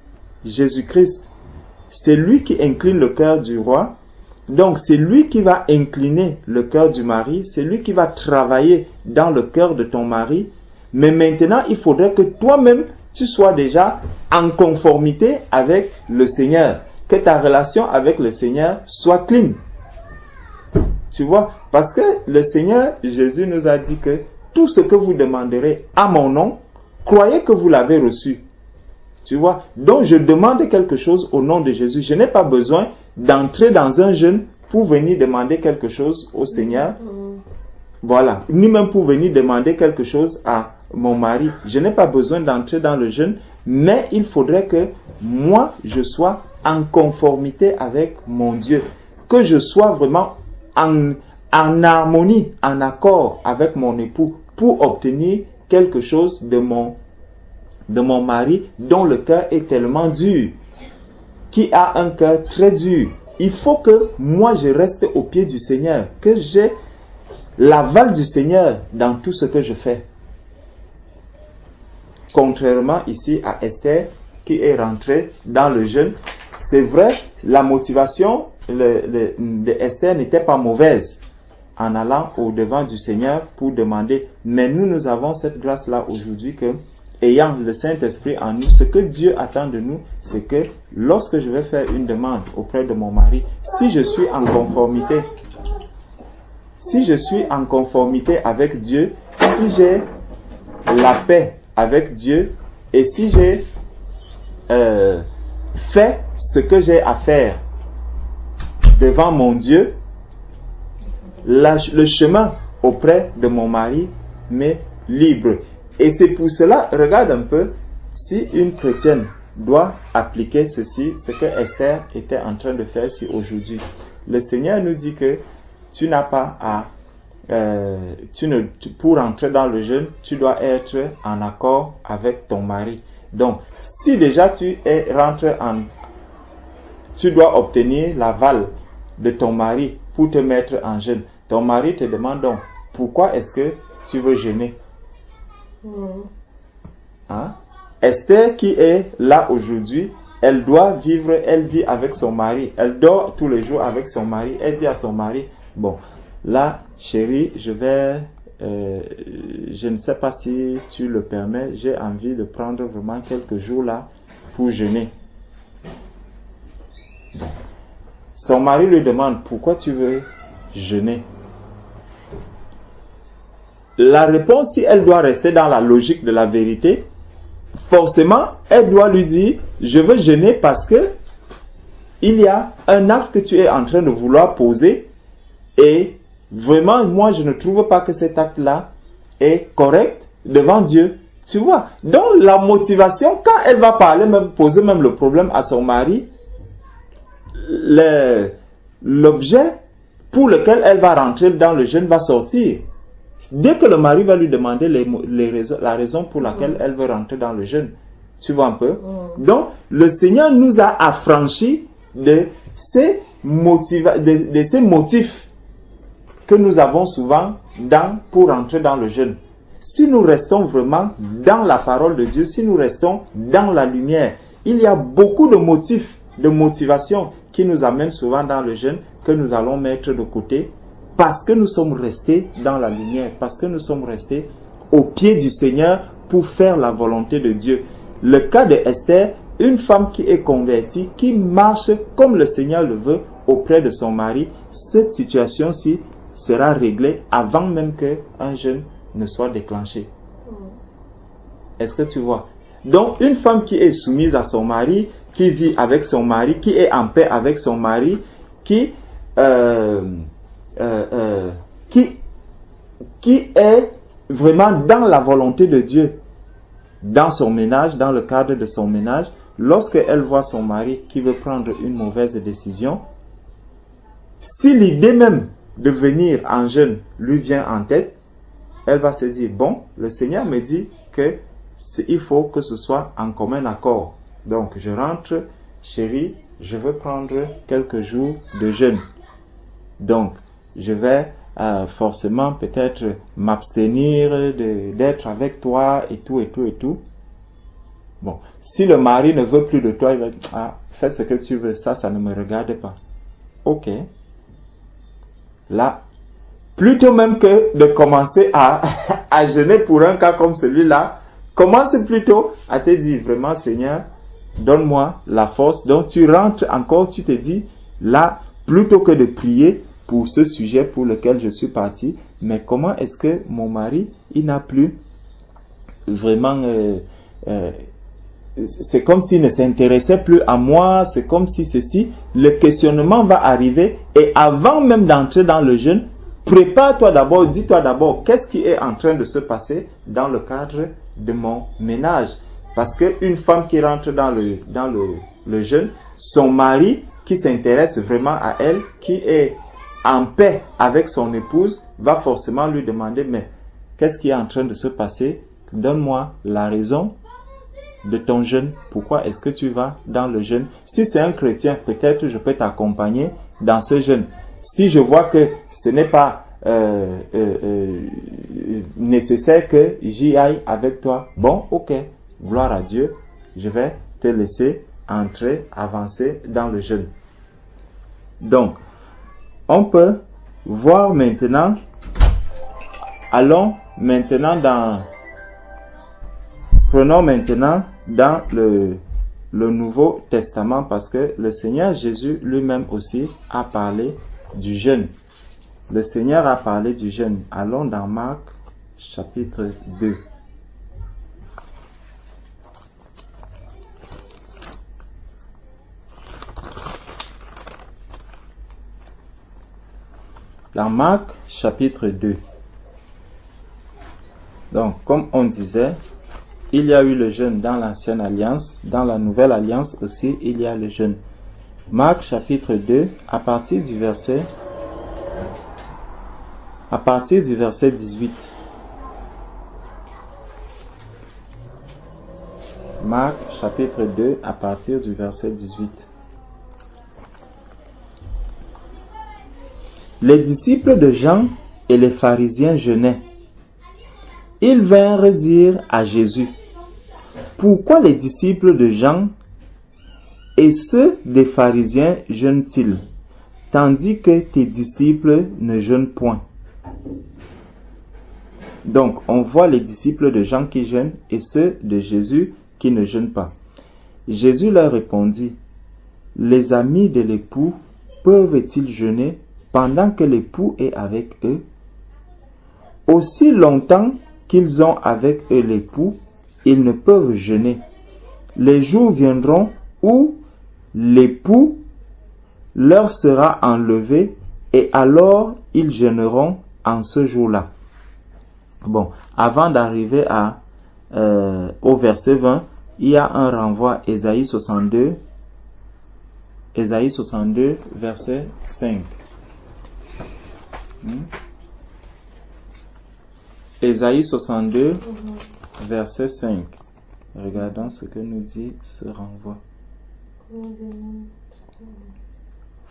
c'est lui qui incline le cœur du roi. Donc, c'est lui qui va incliner le cœur du mari, c'est lui qui va travailler dans le cœur de ton mari. Mais maintenant, il faudrait que toi-même, tu sois déjà en conformité avec le Seigneur. Que ta relation avec le Seigneur soit clean. Tu vois, parce que le Seigneur, Jésus nous a dit que tout ce que vous demanderez à mon nom, croyez que vous l'avez reçu. Tu vois, donc je demande quelque chose au nom de Jésus. Je n'ai pas besoin d'entrer dans un jeûne pour venir demander quelque chose au Seigneur. Voilà, ni même pour venir demander quelque chose à mon mari. Je n'ai pas besoin d'entrer dans le jeûne, mais il faudrait que moi, je sois en conformité avec mon Dieu. Que je sois vraiment en harmonie, en accord avec mon époux pour obtenir quelque chose de mon mari dont le cœur est tellement dur, qui a un cœur très dur. Il faut que moi je reste au pied du Seigneur, que j'ai l'aval du Seigneur dans tout ce que je fais. Contrairement ici à Esther qui est rentrée dans le jeûne, c'est vrai, la motivation de Esther n'était pas mauvaise en allant au devant du Seigneur pour demander. Mais nous avons cette grâce-là aujourd'hui que, ayant le Saint-Esprit en nous, ce que Dieu attend de nous, c'est que lorsque je vais faire une demande auprès de mon mari, si je suis en conformité, avec Dieu, si j'ai la paix avec Dieu et si j'ai fait ce que j'ai à faire devant mon Dieu, le chemin auprès de mon mari m'est libre. Et c'est pour cela, regarde un peu, si une chrétienne doit appliquer ceci, ce que Esther était en train de faire ici aujourd'hui. Le Seigneur nous dit que tu n'as pas à... pour entrer dans le jeûne, tu dois être en accord avec ton mari. Donc, si déjà tu dois obtenir l'aval de ton mari pour te mettre en jeûne. Ton mari te demande donc, pourquoi est-ce que tu veux jeûner? Hein? Esther qui est là aujourd'hui, elle vit avec son mari, elle dort tous les jours avec son mari, elle dit à son mari, bon, là, chérie, je vais je ne sais pas si tu le permets, j'ai envie de prendre vraiment quelques jours là pour jeûner. Son mari lui demande, pourquoi tu veux jeûner? La réponse, si elle doit rester dans la logique de la vérité, forcément, elle doit lui dire, je veux jeûner parce que il y a un acte que tu es en train de vouloir poser et vraiment, moi, je ne trouve pas que cet acte-là est correct devant Dieu. Tu vois? Donc, la motivation, quand elle va parler, même poser même le problème à son mari, l'objet pour lequel elle va rentrer dans le jeûne va sortir. Dès que le mari va lui demander la raison pour laquelle elle veut rentrer dans le jeûne. Tu vois un peu? Donc, le Seigneur nous a affranchis de ces motifs que nous avons souvent pour entrer dans le jeûne. Si nous restons vraiment dans la parole de Dieu, si nous restons dans la lumière, il y a beaucoup de motifs, de motivations qui nous amènent souvent dans le jeûne que nous allons mettre de côté parce que nous sommes restés dans la lumière, parce que nous sommes restés au pied du Seigneur pour faire la volonté de Dieu. Le cas de Esther, une femme qui est convertie, qui marche comme le Seigneur le veut auprès de son mari, cette situation-ci sera réglée avant même qu'un jeûne ne soit déclenché. Est-ce que tu vois? Donc, une femme qui est soumise à son mari, qui vit avec son mari, qui est en paix avec son mari, qui est vraiment dans la volonté de Dieu, dans son ménage, dans le cadre de son ménage, lorsqu'elle voit son mari qui veut prendre une mauvaise décision, si l'idée même de venir en jeûne lui vient en tête, elle va se dire, bon, le Seigneur me dit que il faut que ce soit en commun accord. Donc, je rentre, chérie, je veux prendre quelques jours de jeûne. Donc, je vais forcément peut-être m'abstenir d'être avec toi et tout, et tout, et tout. Bon, si le mari ne veut plus de toi, il va dire, ah, fais ce que tu veux, ça ne me regarde pas. Ok. Là, plutôt même que de commencer à jeûner pour un cas comme celui-là, commence plutôt à te dire, vraiment, Seigneur, donne-moi la force. Donc, tu rentres encore, tu te dis, là, plutôt que de prier pour ce sujet pour lequel je suis parti, mais comment est-ce que mon mari, il n'a plus vraiment... c'est comme s'il ne s'intéressait plus à moi, c'est comme si ceci, le questionnement va arriver et avant même d'entrer dans le jeûne, prépare-toi d'abord, dis-toi d'abord, qu'est-ce qui est en train de se passer dans le cadre de mon ménage? Parce qu'une femme qui rentre dans le jeûne, son mari qui s'intéresse vraiment à elle, qui est en paix avec son épouse, va forcément lui demander, mais qu'est-ce qui est en train de se passer? Donne-moi la raison de ton jeûne. Pourquoi est-ce que tu vas dans le jeûne? Si c'est un chrétien, peut-être je peux t'accompagner dans ce jeûne. Si je vois que ce n'est pas nécessaire que j'y aille avec toi, bon, ok, gloire à Dieu, je vais te laisser entrer, avancer dans le jeûne. Donc, on peut voir maintenant, prenons maintenant dans le Nouveau Testament parce que le Seigneur Jésus lui-même aussi a parlé du jeûne. Le Seigneur a parlé du jeûne. Allons dans Marc chapitre 2. Dans Marc chapitre 2. Donc, comme on disait, il y a eu le jeûne dans l'ancienne alliance, dans la nouvelle alliance aussi, il y a le jeûne. Marc chapitre 2, à partir du verset 18. Marc chapitre 2, à partir du verset 18. Les disciples de Jean et les pharisiens jeûnaient. Ils vinrent dire à Jésus, « Pourquoi les disciples de Jean et ceux des pharisiens jeûnent-ils, tandis que tes disciples ne jeûnent point ?» Donc, on voit les disciples de Jean qui jeûnent et ceux de Jésus qui ne jeûnent pas. Jésus leur répondit, « Les amis de l'époux peuvent-ils jeûner pendant que l'époux est avec eux? Aussi longtemps qu'ils ont avec eux l'époux, ils ne peuvent jeûner. Les jours viendront où l'époux leur sera enlevé et alors ils jeûneront en ce jour-là. » Bon, avant d'arriver au verset 20, il y a un renvoi à Ésaïe 62, verset 5. Ésaïe 62, verset 5. Regardons ce que nous dit ce renvoi.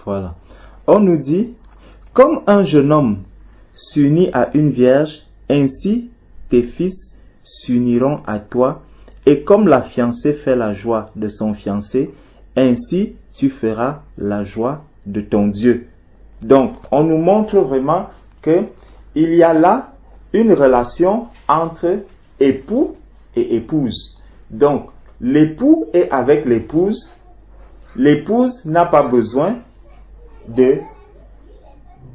Voilà. On nous dit, comme un jeune homme s'unit à une vierge, ainsi tes fils s'uniront à toi, et comme la fiancée fait la joie de son fiancé, ainsi tu feras la joie de ton Dieu. Donc, on nous montre vraiment que il y a là une relation entre époux et épouse. Donc, l'époux est avec l'épouse. L'épouse n'a pas besoin de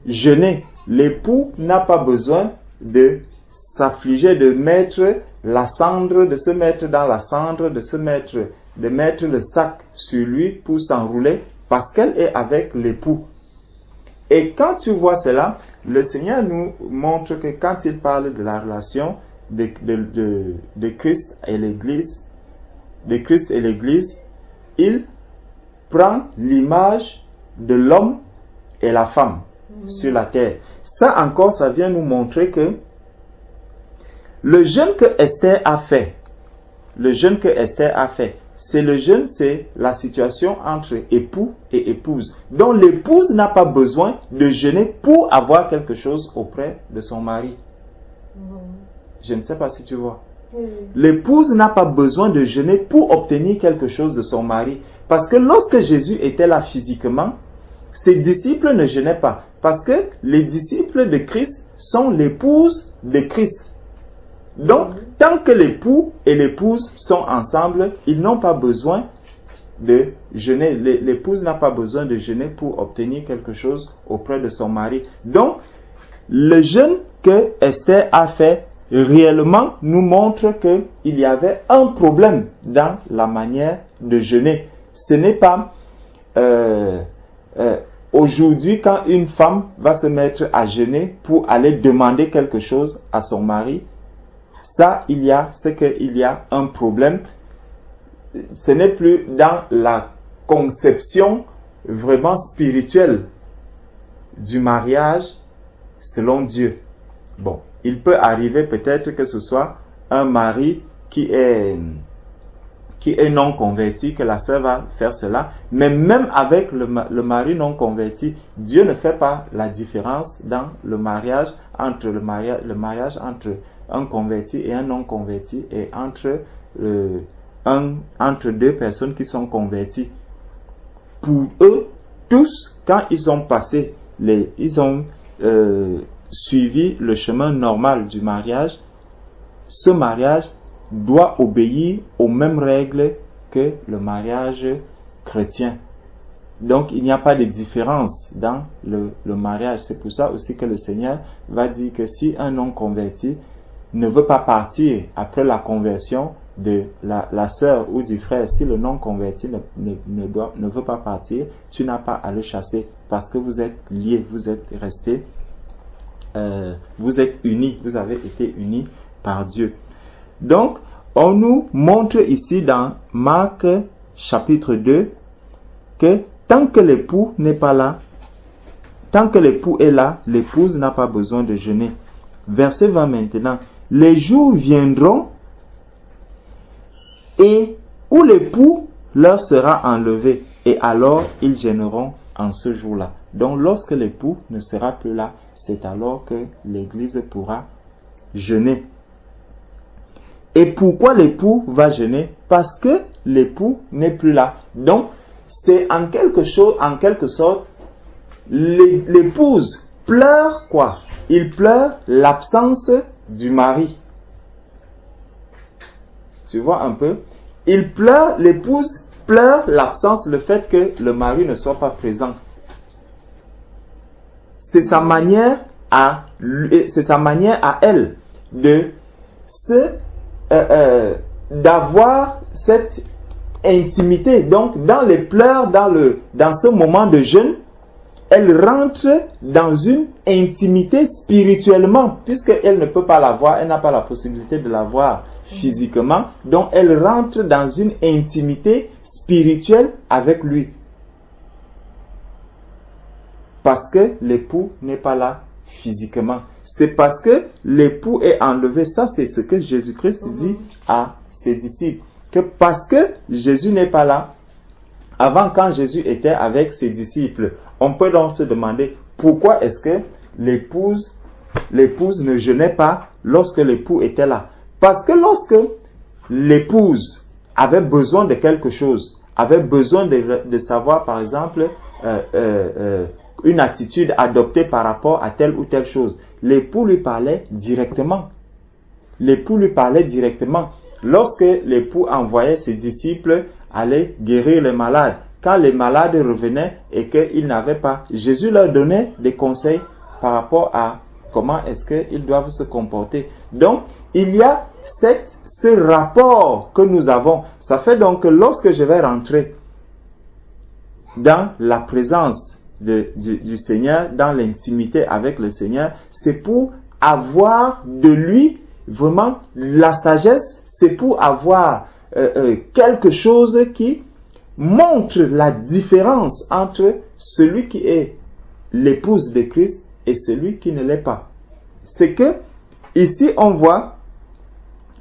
jeûner. L'époux n'a pas besoin de s'affliger, de mettre la cendre, de se mettre dans la cendre, de mettre le sac sur lui pour s'enrouler parce qu'elle est avec l'époux. Et quand tu vois cela, le Seigneur nous montre que quand il parle de la relation de Christ et l'Église, il prend l'image de l'homme et la femme sur la terre. Ça encore, ça vient nous montrer que le jeûne que Esther a fait, c'est le jeûne, c'est la situation entre époux et épouse. Donc l'épouse n'a pas besoin de jeûner pour avoir quelque chose auprès de son mari. Je ne sais pas si tu vois. L'épouse n'a pas besoin de jeûner pour obtenir quelque chose de son mari. Parce que lorsque Jésus était là physiquement, ses disciples ne jeûnaient pas. Parce que les disciples de Christ sont l'épouse de Christ. Donc, tant que l'époux et l'épouse sont ensemble, ils n'ont pas besoin de jeûner. L'épouse n'a pas besoin de jeûner pour obtenir quelque chose auprès de son mari. Donc, le jeûne que Esther a fait réellement nous montre qu'il y avait un problème dans la manière de jeûner. Ce n'est pas aujourd'hui quand une femme va se mettre à jeûner pour aller demander quelque chose à son mari. Ça, c'est qu'il y a un problème. Ce n'est plus dans la conception vraiment spirituelle du mariage selon Dieu. Bon, il peut arriver peut-être que ce soit un mari qui est non converti, que la sœur va faire cela. Mais même avec le mari non converti, Dieu ne fait pas la différence dans le mariage entre entre un converti et un non converti et entre deux personnes qui sont converties. Pour eux, tous, quand ils ont passé, ils ont suivi le chemin normal du mariage, ce mariage doit obéir aux mêmes règles que le mariage chrétien. Donc, il n'y a pas de différence dans le mariage. C'est pour ça aussi que le Seigneur va dire que si un non converti ne veut pas partir après la conversion de la sœur ou du frère, si le non converti ne veut pas partir, tu n'as pas à le chasser parce que vous êtes liés, vous êtes restés, vous êtes unis, vous avez été unis par Dieu. Donc, on nous montre ici dans Marc chapitre 2 que tant que l'époux n'est pas là, tant que l'époux est là, l'épouse n'a pas besoin de jeûner. Verset 20 maintenant. Les jours viendront et où l'époux leur sera enlevé et alors ils jeûneront en ce jour-là. Donc lorsque l'époux ne sera plus là, c'est alors que l'Église pourra jeûner. Et pourquoi l'époux va jeûner? Parce que l'époux n'est plus là. Donc c'est en quelque sorte, l'épouse pleure quoi? Il pleure l'absence du mari. Tu vois un peu? Il pleure, l'épouse pleure l'absence, le fait que le mari ne soit pas présent. C'est sa manière à elle de d'avoir cette intimité. Donc, dans les pleurs, dans ce moment de jeûne, elle rentre dans une intimité spirituellement, puisqu'elle ne peut pas la voir, elle n'a pas la possibilité de la voir physiquement. Donc, elle rentre dans une intimité spirituelle avec lui. Parce que l'époux n'est pas là physiquement. C'est parce que l'époux est enlevé. Ça, c'est ce que Jésus-Christ dit à ses disciples. Que parce que Jésus n'est pas là, avant quand Jésus était avec ses disciples, on peut donc se demander pourquoi est-ce que l'épouse ne jeûnait pas lorsque l'époux était là. Parce que lorsque l'épouse avait besoin de quelque chose, avait besoin de savoir par exemple une attitude adoptée par rapport à telle ou telle chose, l'époux lui parlait directement. L'époux lui parlait directement. Lorsque l'époux envoyait ses disciples aller guérir les malades, quand les malades revenaient et qu'ils n'avaient pas, Jésus leur donnait des conseils par rapport à comment est-ce qu'ils doivent se comporter. Donc, il y a ce rapport que nous avons. Ça fait donc que lorsque je vais rentrer dans la présence du Seigneur, dans l'intimité avec le Seigneur, c'est pour avoir de lui vraiment la sagesse, c'est pour avoir quelque chose qui montre la différence entre celui qui est l'épouse de Christ et celui qui ne l'est pas. C'est que ici on voit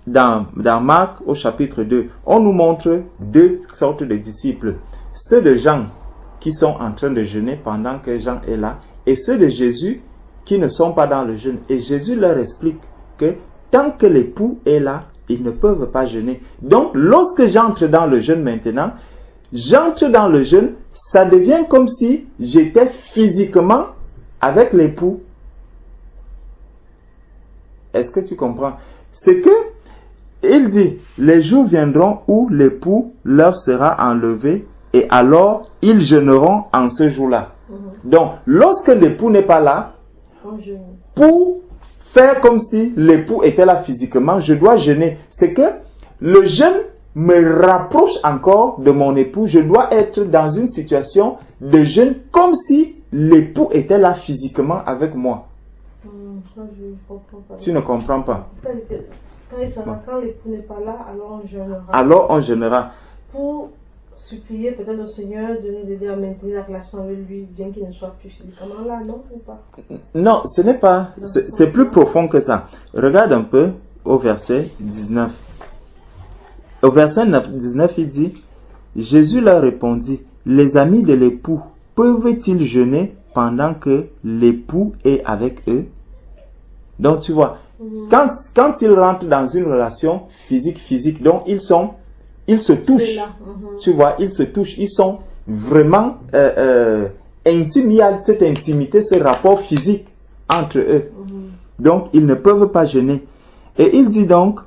dans Marc au chapitre 2, on nous montre deux sortes de disciples. Ceux de Jean qui sont en train de jeûner pendant que Jean est là, et ceux de Jésus qui ne sont pas dans le jeûne. Et Jésus leur explique que tant que l'époux est là, ils ne peuvent pas jeûner. Donc, lorsque j'entre dans le jeûne maintenant, j'entre dans le jeûne, ça devient comme si j'étais physiquement avec l'époux. Est-ce que tu comprends? C'est que, il dit, les jours viendront où l'époux leur sera enlevé et alors ils jeûneront en ce jour-là. Donc, lorsque l'époux n'est pas là, pour faire comme si l'époux était là physiquement, je dois jeûner. C'est que le jeûne me rapproche encore de mon époux. Je dois être dans une situation de jeûne comme si l'époux était là physiquement avec moi. Tu ne comprends pas. Quand l'époux n'est pas là, alors on jeûnera. Alors on jeûnera. Pour supplier peut-être au Seigneur de nous aider à maintenir la relation avec lui, bien qu'il ne soit plus physiquement là, non ou pas? Non, ce n'est pas. C'est plus profond que ça. Regarde un peu au verset 19. Au verset 19, il dit, Jésus leur répondit, les amis de l'époux peuvent-ils jeûner pendant que l'époux est avec eux? Donc tu vois, quand ils rentrent dans une relation physique, donc ils se touchent. Tu vois, ils se touchent. Ils sont vraiment intimes. Il y a cette intimité, ce rapport physique entre eux. Donc, ils ne peuvent pas jeûner. Et il dit donc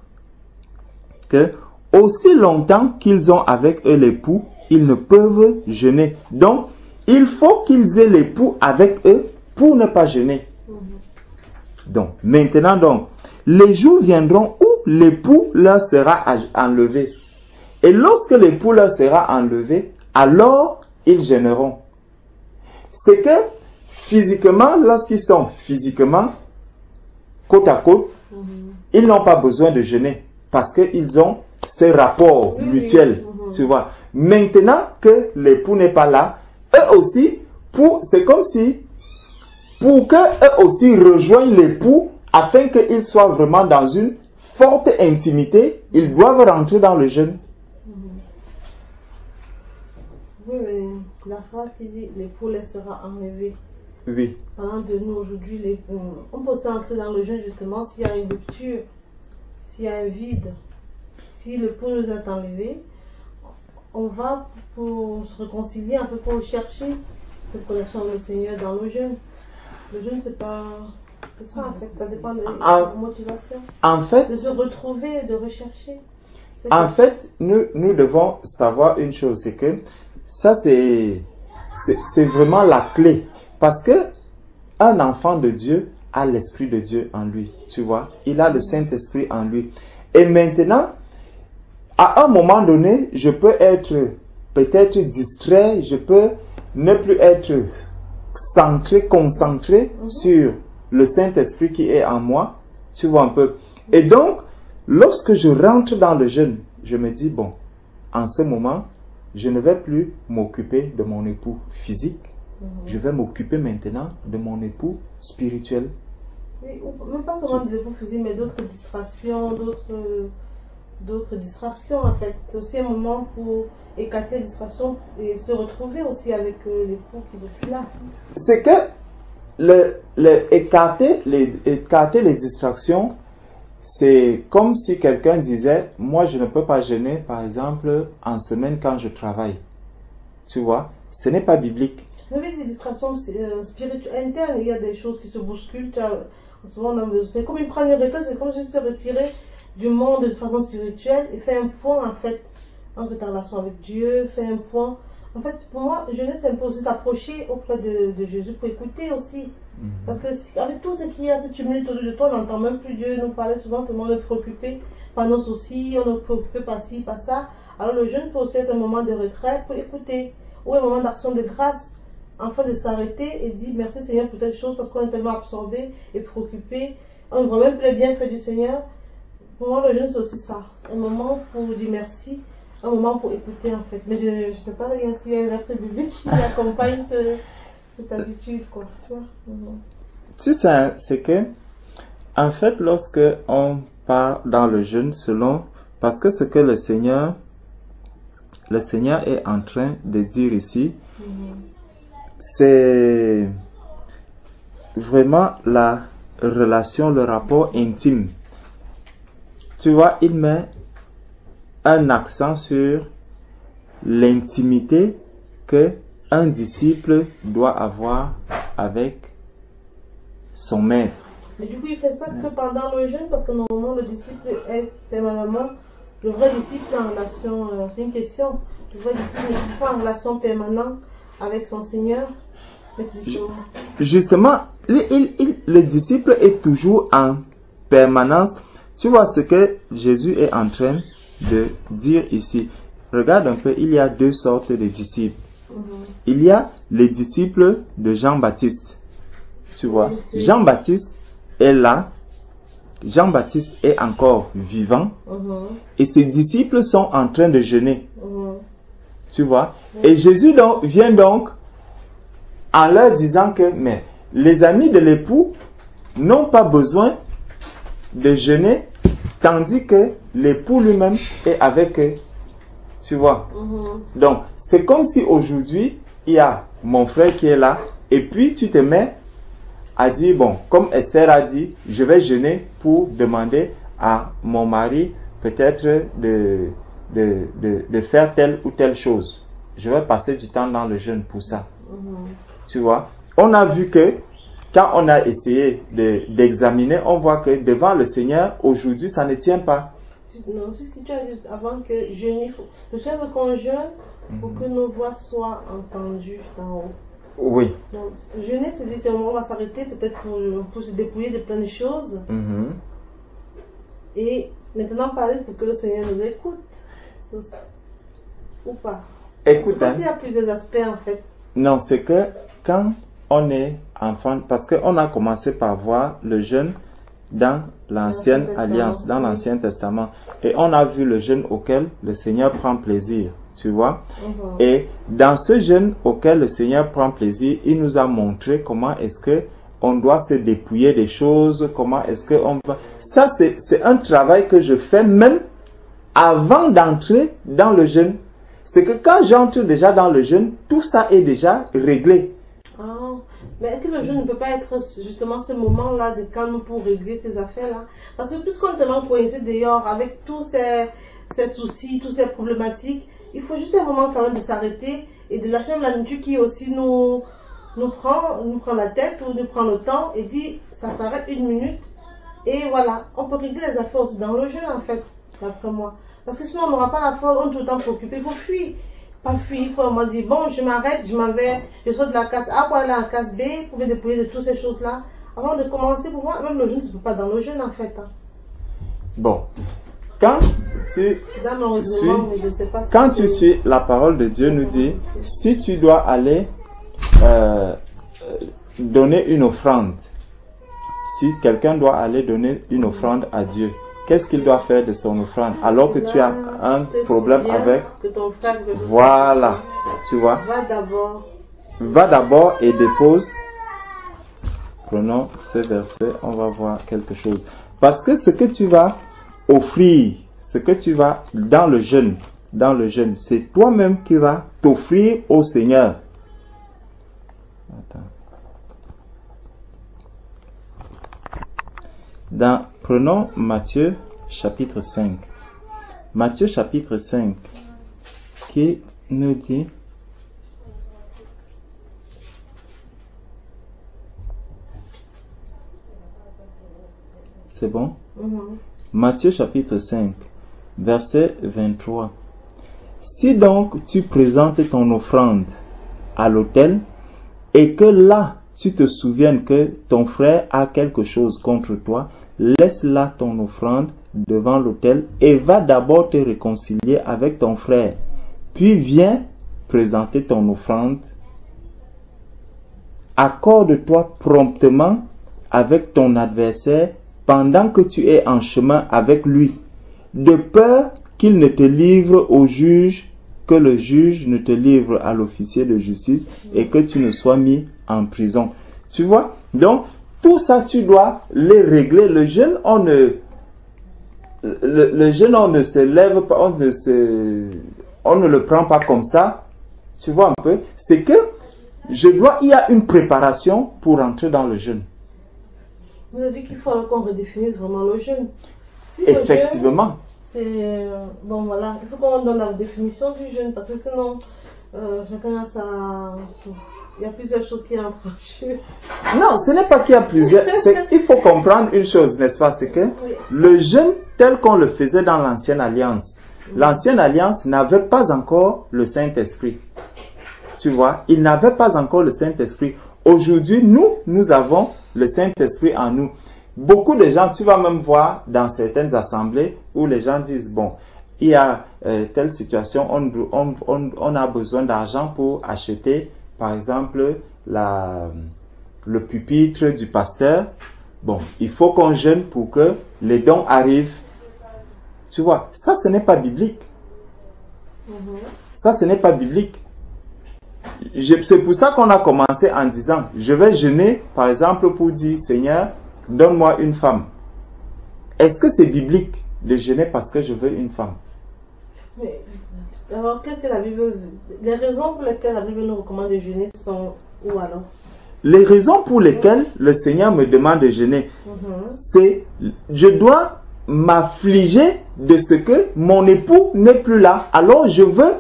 que aussi longtemps qu'ils ont avec eux l'époux, ils ne peuvent jeûner. Donc, il faut qu'ils aient l'époux avec eux pour ne pas jeûner. Donc, maintenant donc, les jours viendront où l'époux leur sera enlevé. Et lorsque l'époux leur sera enlevé, alors ils jeûneront. C'est que physiquement, lorsqu'ils sont physiquement côte à côte, ils n'ont pas besoin de jeûner parce qu'ils ont ces rapports mutuels. Tu vois. Maintenant que l'époux n'est pas là, eux aussi, c'est comme si pour qu'eux aussi rejoignent l'époux afin qu'ils soient vraiment dans une forte intimité, ils doivent rentrer dans le jeûne. Oui, mais la phrase qui dit l'époux laissera enlever. Oui. Parlant de nous aujourd'hui, on peut entrer dans le jeûne justement s'il y a une rupture, s'il y a un vide. Si l'époux nous a enlevé, on va pour se réconcilier, pour chercher cette connexion avec le Seigneur dans le jeûne. Le jeûne, c'est pas C'est ça en fait, ça dépend de la motivation. En fait, de se retrouver, de rechercher. En fait, nous devons savoir une chose, c'est que ça c'est vraiment la clé. Parce que un enfant de Dieu a l'Esprit de Dieu en lui, tu vois. Il a le Saint-Esprit en lui. Et maintenant, à un moment donné, je peux être peut-être distrait, je peux ne plus être centré, concentré sur le Saint-Esprit qui est en moi, tu vois un peu. Et donc, lorsque je rentre dans le jeûne, je me dis, bon, en ce moment, je ne vais plus m'occuper de mon époux physique, je vais m'occuper maintenant de mon époux spirituel. Oui, même pas seulement des époux physiques, mais d'autres distractions, d'autres distractions en fait. C'est aussi un moment pour écarter les distractions et se retrouver aussi avec l'époux qui n'est plus là. C'est que écarter les distractions, c'est comme si quelqu'un disait, moi je ne peux pas jeûner par exemple en semaine quand je travaille. Tu vois, ce n'est pas biblique. Avec des distractions spirituelles internes, il y a des choses qui se bousculent. C'est comme une première étape, c'est comme juste se retirer du monde de façon spirituelle et faire un point en fait entre ta relation avec Dieu, faire un point. En fait, pour moi, jeûner, c'est un peu aussi s'approcher auprès de Jésus pour écouter aussi. Parce que avec tout ce qu'il y a, ce tumulte autour de toi, on n'entend même plus Dieu nous parler souvent, tout le monde est préoccupé par nos soucis, on est préoccupé par ci, par ça. Alors le jeûne peut aussi être un moment de retrait pour écouter, ou un moment d'action de grâce, afin de s'arrêter et dire merci Seigneur pour telle chose, parce qu'on est tellement absorbé et préoccupé, on ne voit même plus les bienfaits du Seigneur. Pour moi, le jeûne, c'est aussi ça, un moment pour dire merci, un moment pour écouter en fait. Mais je ne sais pas s'il y a un verset biblique qui accompagne cette habitude, quoi. Tu sais, c'est que, en fait, lorsque on part dans le jeûne, parce que ce que le Seigneur est en train de dire ici, c'est vraiment la relation, le rapport intime. Tu vois, il met un accent sur l'intimité que un disciple doit avoir avec son maître. Mais du coup, il fait ça que pendant le jeûne, parce que normalement, le disciple est permanemment, le vrai disciple en relation, c'est une question, le vrai disciple n'est pas en relation permanente avec son Seigneur, mais c'est justement, le disciple est toujours en permanence. Tu vois ce que Jésus est en train de dire ici. Regarde un peu, il y a deux sortes de disciples. Il y a les disciples de Jean-Baptiste. Tu vois, Jean-Baptiste est là. Jean-Baptiste est encore vivant. Et ses disciples sont en train de jeûner. Tu vois. Et Jésus vient donc en leur disant que mais les amis de l'époux n'ont pas besoin de jeûner, tandis que l'époux lui-même est avec eux. Tu vois. Donc, c'est comme si aujourd'hui, il y a mon frère qui est là, et puis tu te mets à dire, bon, comme Esther a dit, je vais jeûner pour demander à mon mari peut-être de faire telle ou telle chose. Je vais passer du temps dans le jeûne pour ça. Tu vois. On a vu que quand on a essayé d'examiner, on voit que devant le Seigneur, aujourd'hui, ça ne tient pas. Non, si tu as dit avant que jeûner, le Seigneur veut qu'on jeûne pour que nos voix soient entendues d'en haut. Oui. Donc, jeûner, c'est un moment où on va s'arrêter peut-être pour se dépouiller de plein de choses. Et maintenant parler pour que le Seigneur nous écoute. Ou pas. Écoute, il y a plusieurs aspects en fait. Non, c'est que quand on est enfant, parce qu'on a commencé par voir le jeûne dans l'ancienne alliance, dans l'Ancien Testament. Et on a vu le jeûne auquel le Seigneur prend plaisir, tu vois. Et dans ce jeûne auquel le Seigneur prend plaisir, il nous a montré comment est-ce que on doit se dépouiller des choses, comment est-ce que on va... Ça, c'est un travail que je fais même avant d'entrer dans le jeûne. C'est que quand j'entre déjà dans le jeûne, tout ça est déjà réglé. Mais est-ce que le jeûne ne peut pas être justement ce moment-là de calme pour régler ces affaires-là? Parce que puisqu'on est tellement coincé dehors avec tous ces soucis, toutes ces problématiques, il faut juste un moment quand même de s'arrêter et de lâcher la nature qui aussi nous nous prend la tête ou nous prend le temps et dit ça s'arrête 1 minute. Et voilà, on peut régler les affaires aussi dans le jeûne en fait, d'après moi. Parce que sinon on n'aura pas la force, on est tout le temps préoccupé. Il faut fuir. Pas fuir, il faut vraiment dire bon, je m'arrête, je sors de la case A pour aller à la case B, pour me dépouiller de toutes ces choses-là. Avant de commencer, pour moi, même le jeûne, tu ne peux pas dans le jeûne en fait. Hein. Bon, quand tu suis la parole de Dieu, nous dit, si tu dois aller donner une offrande, si quelqu'un doit aller donner une offrande à Dieu, qu'est-ce qu'il doit faire de son offrande alors que tu as un problème avec... Voilà, tu vois. Va d'abord et dépose. Prenons ce verset, on va voir quelque chose. Parce que ce que tu vas offrir, ce que tu vas dans le jeûne, c'est toi-même qui vas t'offrir au Seigneur. Attends. Prenons Matthieu chapitre 5. Matthieu chapitre 5 qui nous dit... C'est bon? Matthieu chapitre 5, verset 23. Si donc tu présentes ton offrande à l'autel et que là tu te souviennes que ton frère a quelque chose contre toi, laisse là ton offrande devant l'autel et va d'abord te réconcilier avec ton frère. Puis viens présenter ton offrande. Accorde-toi promptement avec ton adversaire pendant que tu es en chemin avec lui, de peur qu'il ne te livre au juge, que le juge ne te livre à l'officier de justice et que tu ne sois mis en prison. Tu vois? Donc, tout ça, tu dois les régler. Le jeûne, on ne se lève pas, on ne le prend pas comme ça. Tu vois un peu? C'est que il y a une préparation pour entrer dans le jeûne. Vous avez dit qu'il faut qu'on redéfinisse vraiment le jeûne. Si effectivement. Bon voilà, il faut qu'on donne la définition du jeûne parce que sinon, chacun a sa... Il y a plusieurs choses qui entrent en jeu. Non, ce n'est pas qu'il y a plusieurs. Il faut comprendre une chose, n'est-ce pas? C'est que le jeûne tel qu'on le faisait dans l'ancienne alliance, l'ancienne alliance n'avait pas encore le Saint-Esprit. Tu vois, il n'avait pas encore le Saint-Esprit. Aujourd'hui, nous avons le Saint-Esprit en nous. Beaucoup de gens, tu vas même voir dans certaines assemblées où les gens disent, bon, il y a telle situation, on a besoin d'argent pour acheter, par exemple, le pupitre du pasteur. Bon, il faut qu'on jeûne pour que les dons arrivent. Tu vois, ça, ce n'est pas biblique. Ça, ce n'est pas biblique. C'est pour ça qu'on a commencé en disant, je vais jeûner, par exemple, pour dire, Seigneur, donne-moi une femme. Est-ce que c'est biblique de jeûner parce que je veux une femme? Mais, alors, qu'est-ce que la Bible veut? Les raisons pour lesquelles la Bible nous recommande de jeûner sont où alors? Les raisons pour lesquelles le Seigneur me demande de jeûner, c'est, je dois m'affliger de ce que mon époux n'est plus là. Alors, je veux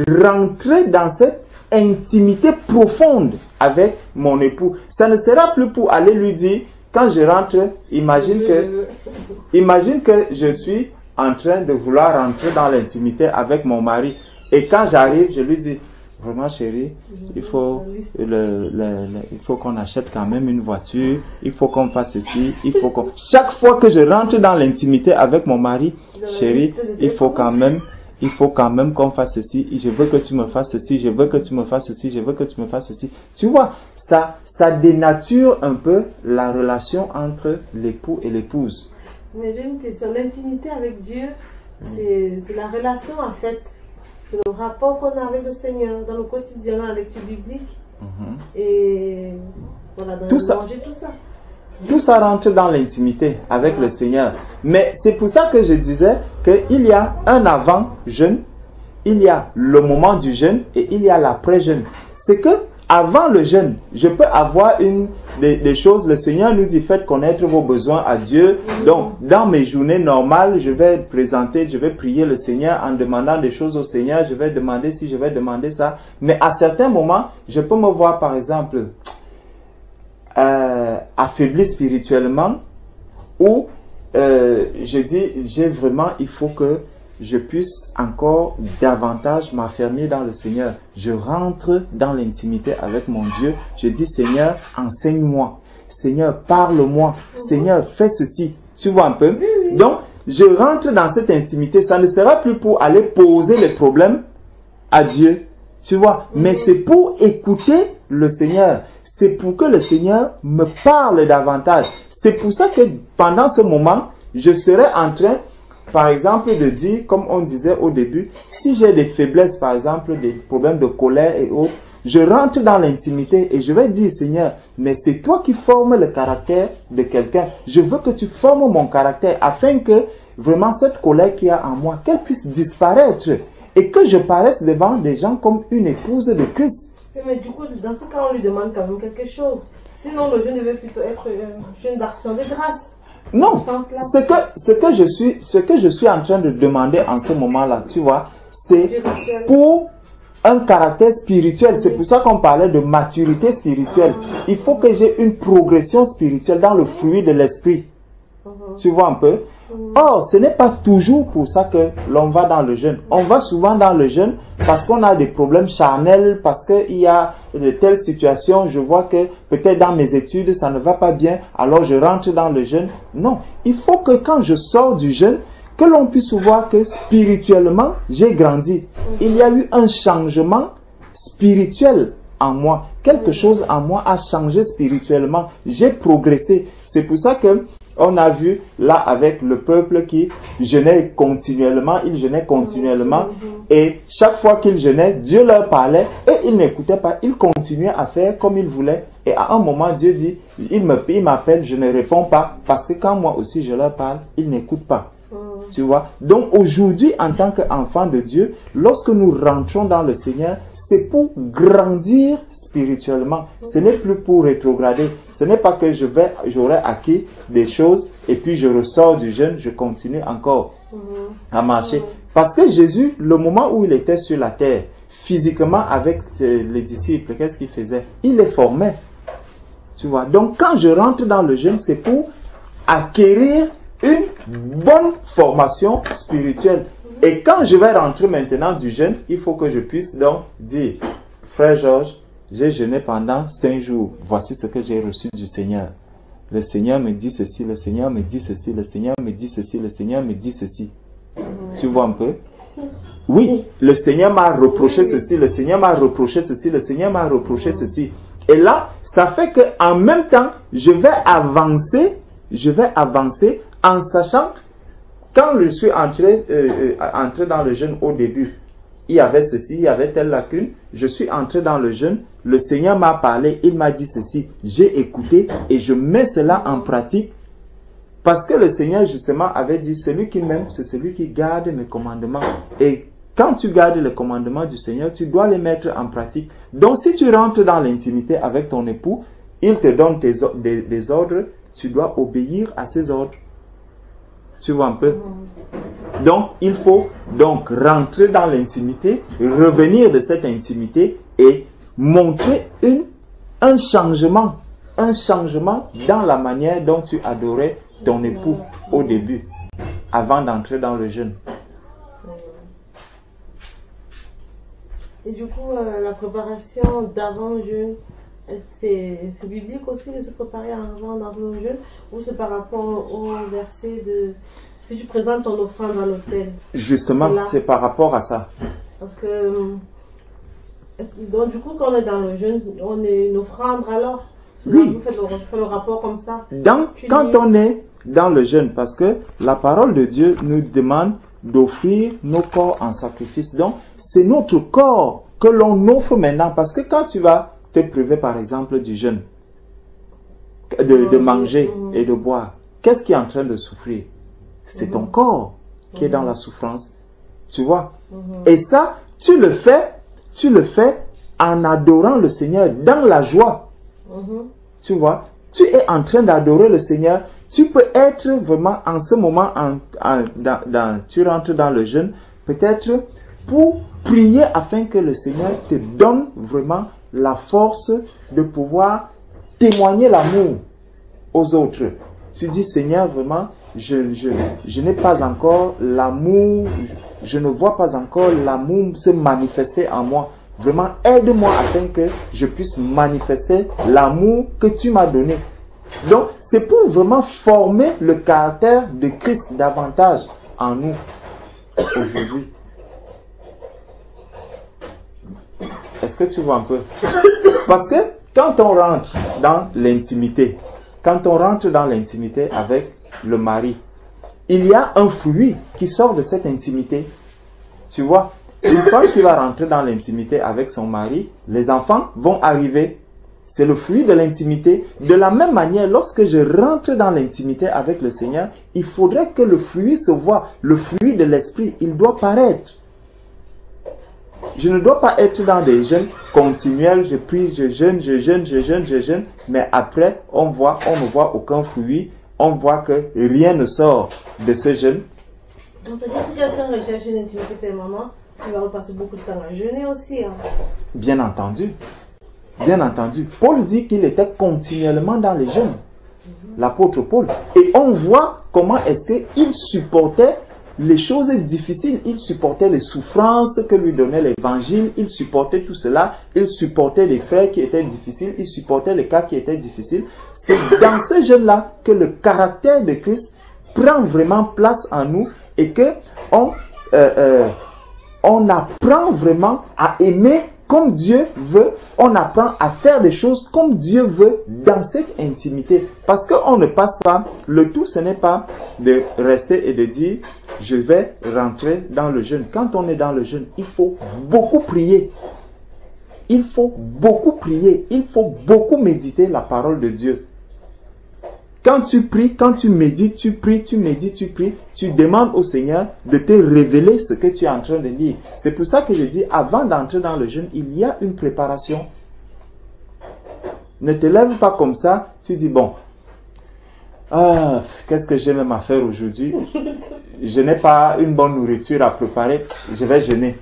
rentrer dans cette intimité profonde avec mon époux. Ça ne sera plus pour aller lui dire, quand je rentre, imagine que je suis en train de vouloir rentrer dans l'intimité avec mon mari. Et quand j'arrive, je lui dis, vraiment chérie, il faut qu'on achète quand même une voiture, il faut qu'on fasse ceci, Chaque fois que je rentre dans l'intimité avec mon mari, chérie, il faut quand même qu'on fasse ceci, je veux que tu me fasses ceci, je veux que tu me fasses ceci, je veux que tu me fasses ceci. Tu vois, ça dénature un peu la relation entre l'époux et l'épouse. Mais j'ai une question, l'intimité avec Dieu, c'est la relation en fait, c'est le rapport qu'on a avec le Seigneur dans le quotidien, dans la lecture biblique, et voilà, dans le manger, tout ça. Tout ça rentre dans l'intimité avec le Seigneur. Mais c'est pour ça que je disais qu'il y a un avant-jeûne, il y a le moment du jeûne et il y a l'après-jeûne. C'est que avant le jeûne, je peux avoir des choses. Le Seigneur nous dit, faites connaître vos besoins à Dieu. Donc, dans mes journées normales, je vais prier le Seigneur en demandant des choses au Seigneur. Je vais demander ci, je vais demander ça. Mais à certains moments, je peux me voir, par exemple, affaibli spirituellement, ou je dis, il faut que je puisse encore davantage m'affermir dans le Seigneur. Je rentre dans l'intimité avec mon Dieu. Je dis, Seigneur, enseigne-moi. Seigneur, parle-moi. Seigneur, fais ceci. Tu vois un peu? Donc, je rentre dans cette intimité. Ça ne sera plus pour aller poser les problèmes à Dieu. Tu vois? Mais c'est pour écouter le Seigneur. C'est pour que le Seigneur me parle davantage. C'est pour ça que pendant ce moment, je serai en train, par exemple, de dire, comme on disait au début, si j'ai des faiblesses, par exemple, des problèmes de colère et autres, je rentre dans l'intimité et je vais dire, Seigneur, mais c'est toi qui formes le caractère de quelqu'un. Je veux que tu formes mon caractère afin que vraiment cette colère qu'il y a en moi, qu'elle puisse disparaître et que je paraisse devant des gens comme une épouse de Christ. Mais du coup, dans ce cas, on lui demande quand même quelque chose. Sinon, le jeûne devait plutôt être un jeûne d'action de grâce. Non, ce que je suis en train de demander en ce moment-là, tu vois, c'est pour un caractère spirituel. C'est pour ça qu'on parlait de maturité spirituelle. Il faut que j'ai une progression spirituelle dans le fruit de l'esprit. Tu vois un peu? Or, ce n'est pas toujours pour ça que l'on va dans le jeûne. On va souvent dans le jeûne parce qu'on a des problèmes charnels, parce qu'il y a de telles situations. Je vois que peut-être dans mes études, ça ne va pas bien, alors je rentre dans le jeûne. Non, il faut que quand je sors du jeûne, que l'on puisse voir que spirituellement, j'ai grandi. Il y a eu un changement spirituel en moi. Quelque chose en moi a changé spirituellement. J'ai progressé. C'est pour ça que on a vu là avec le peuple qui jeûnait continuellement, il jeûnait continuellement et chaque fois qu'il jeûnait, Dieu leur parlait et ils n'écoutaient pas, ils continuaient à faire comme ils voulaient. Et à un moment, Dieu dit, il m'appelle, je ne réponds pas parce que quand moi aussi je leur parle, ils n'écoutent pas. Tu vois? Donc aujourd'hui, en tant qu'enfant de Dieu, lorsque nous rentrons dans le Seigneur, c'est pour grandir spirituellement. Ce n'est plus pour rétrograder. Ce n'est pas que j'aurai acquis des choses et puis je ressors du jeûne, je continue encore à marcher. Parce que Jésus, le moment où il était sur la terre, physiquement avec les disciples, qu'est-ce qu'il faisait? Il les formait. Tu vois? Donc quand je rentre dans le jeûne, c'est pour acquérir une bonne formation spirituelle. Et quand je vais rentrer maintenant du jeûne, il faut que je puisse donc dire, frère Georges, j'ai jeûné pendant 5 jours. Voici ce que j'ai reçu du Seigneur. Le Seigneur me dit ceci, le Seigneur me dit ceci, le Seigneur me dit ceci, le Seigneur me dit ceci. Tu vois un peu? Oui, le Seigneur m'a reproché ceci, le Seigneur m'a reproché ceci, le Seigneur m'a reproché ceci. Et là, ça fait qu'en même temps, je vais avancer en sachant, quand je suis entré dans le jeûne au début, il y avait ceci, il y avait telle lacune, je suis entré dans le jeûne, le Seigneur m'a parlé, il m'a dit ceci, j'ai écouté et je mets cela en pratique parce que le Seigneur justement avait dit, celui qui m'aime, c'est celui qui garde mes commandements. Et quand tu gardes les commandements du Seigneur, tu dois les mettre en pratique. Donc si tu rentres dans l'intimité avec ton époux, il te donne des ordres, tu dois obéir à ces ordres. Tu vois un peu? Donc, il faut donc rentrer dans l'intimité, revenir de cette intimité et montrer un changement dans la manière dont tu adorais ton époux au début, avant d'entrer dans le jeûne. Et du coup, la préparation d'avant-jeûne, c'est biblique aussi de se préparer avant le jeûne, ou c'est par rapport au verset de si tu présentes ton offrande à l'autel? Justement, c'est par rapport à ça. Parce que donc du coup, quand on est dans le jeûne, on est une offrande alors? Oui. Vous faites le rapport comme ça? Quand on est dans le jeûne, parce que la parole de Dieu nous demande d'offrir nos corps en sacrifice. Donc, c'est notre corps que l'on offre maintenant. Parce que quand tu vas te priver, par exemple, du jeûne, de manger et de boire, qu'est-ce qui est en train de souffrir? C'est ton corps qui est dans la souffrance. Tu vois? Et ça, tu le fais en adorant le Seigneur, dans la joie. Tu vois? Tu es en train d'adorer le Seigneur. Tu peux être vraiment en ce moment, tu rentres dans le jeûne, peut-être pour prier afin que le Seigneur te donne vraiment la force de pouvoir témoigner l'amour aux autres. Tu dis, Seigneur, vraiment, je n'ai pas encore l'amour, je ne vois pas encore l'amour se manifester en moi. Vraiment, aide-moi afin que je puisse manifester l'amour que tu m'as donné. Donc, c'est pour vraiment former le caractère de Christ davantage en nous aujourd'hui. Est-ce que tu vois un peu? Parce que quand on rentre dans l'intimité, avec le mari, il y a un fruit qui sort de cette intimité. Tu vois, une femme qui va rentrer dans l'intimité avec son mari, les enfants vont arriver. C'est le fruit de l'intimité. De la même manière, lorsque je rentre dans l'intimité avec le Seigneur, il faudrait que le fruit se voie. Le fruit de l'esprit, il doit paraître. Je ne dois pas être dans des jeûnes continuels, je prie, je jeûne, mais après, on ne voit aucun fruit, on voit que rien ne sort de ce jeûne. Donc, c'est-à-dire si quelqu'un recherche une intimité permanente, il va passer beaucoup de temps à jeûner aussi. Hein. Bien entendu. Bien entendu. Paul dit qu'il était continuellement dans les jeûnes. L'apôtre Paul. Et on voit comment est-ce qu'il supportait les choses difficiles. Il supportait les souffrances que lui donnait l'évangile. Il supportait tout cela. Il supportait les frères qui étaient difficiles. Il supportait les cas qui étaient difficiles. C'est dans ce jeûne-là que le caractère de Christ prend vraiment place en nous et que on apprend vraiment à aimer comme Dieu veut, on apprend à faire des choses comme Dieu veut dans cette intimité. Parce qu'on ne passe pas, le tout ce n'est pas de rester et de dire, je vais rentrer dans le jeûne. Quand on est dans le jeûne, il faut beaucoup prier. Il faut beaucoup prier, il faut beaucoup méditer la parole de Dieu. Quand tu pries, quand tu médites, tu pries, tu médites, tu pries, tu demandes au Seigneur de te révéler ce que tu es en train de lire. C'est pour ça que je dis, avant d'entrer dans le jeûne, il y a une préparation. Ne te lève pas comme ça, tu dis, bon, qu'est-ce que j'ai même à faire aujourd'hui? Je n'ai pas une bonne nourriture à préparer, je vais jeûner.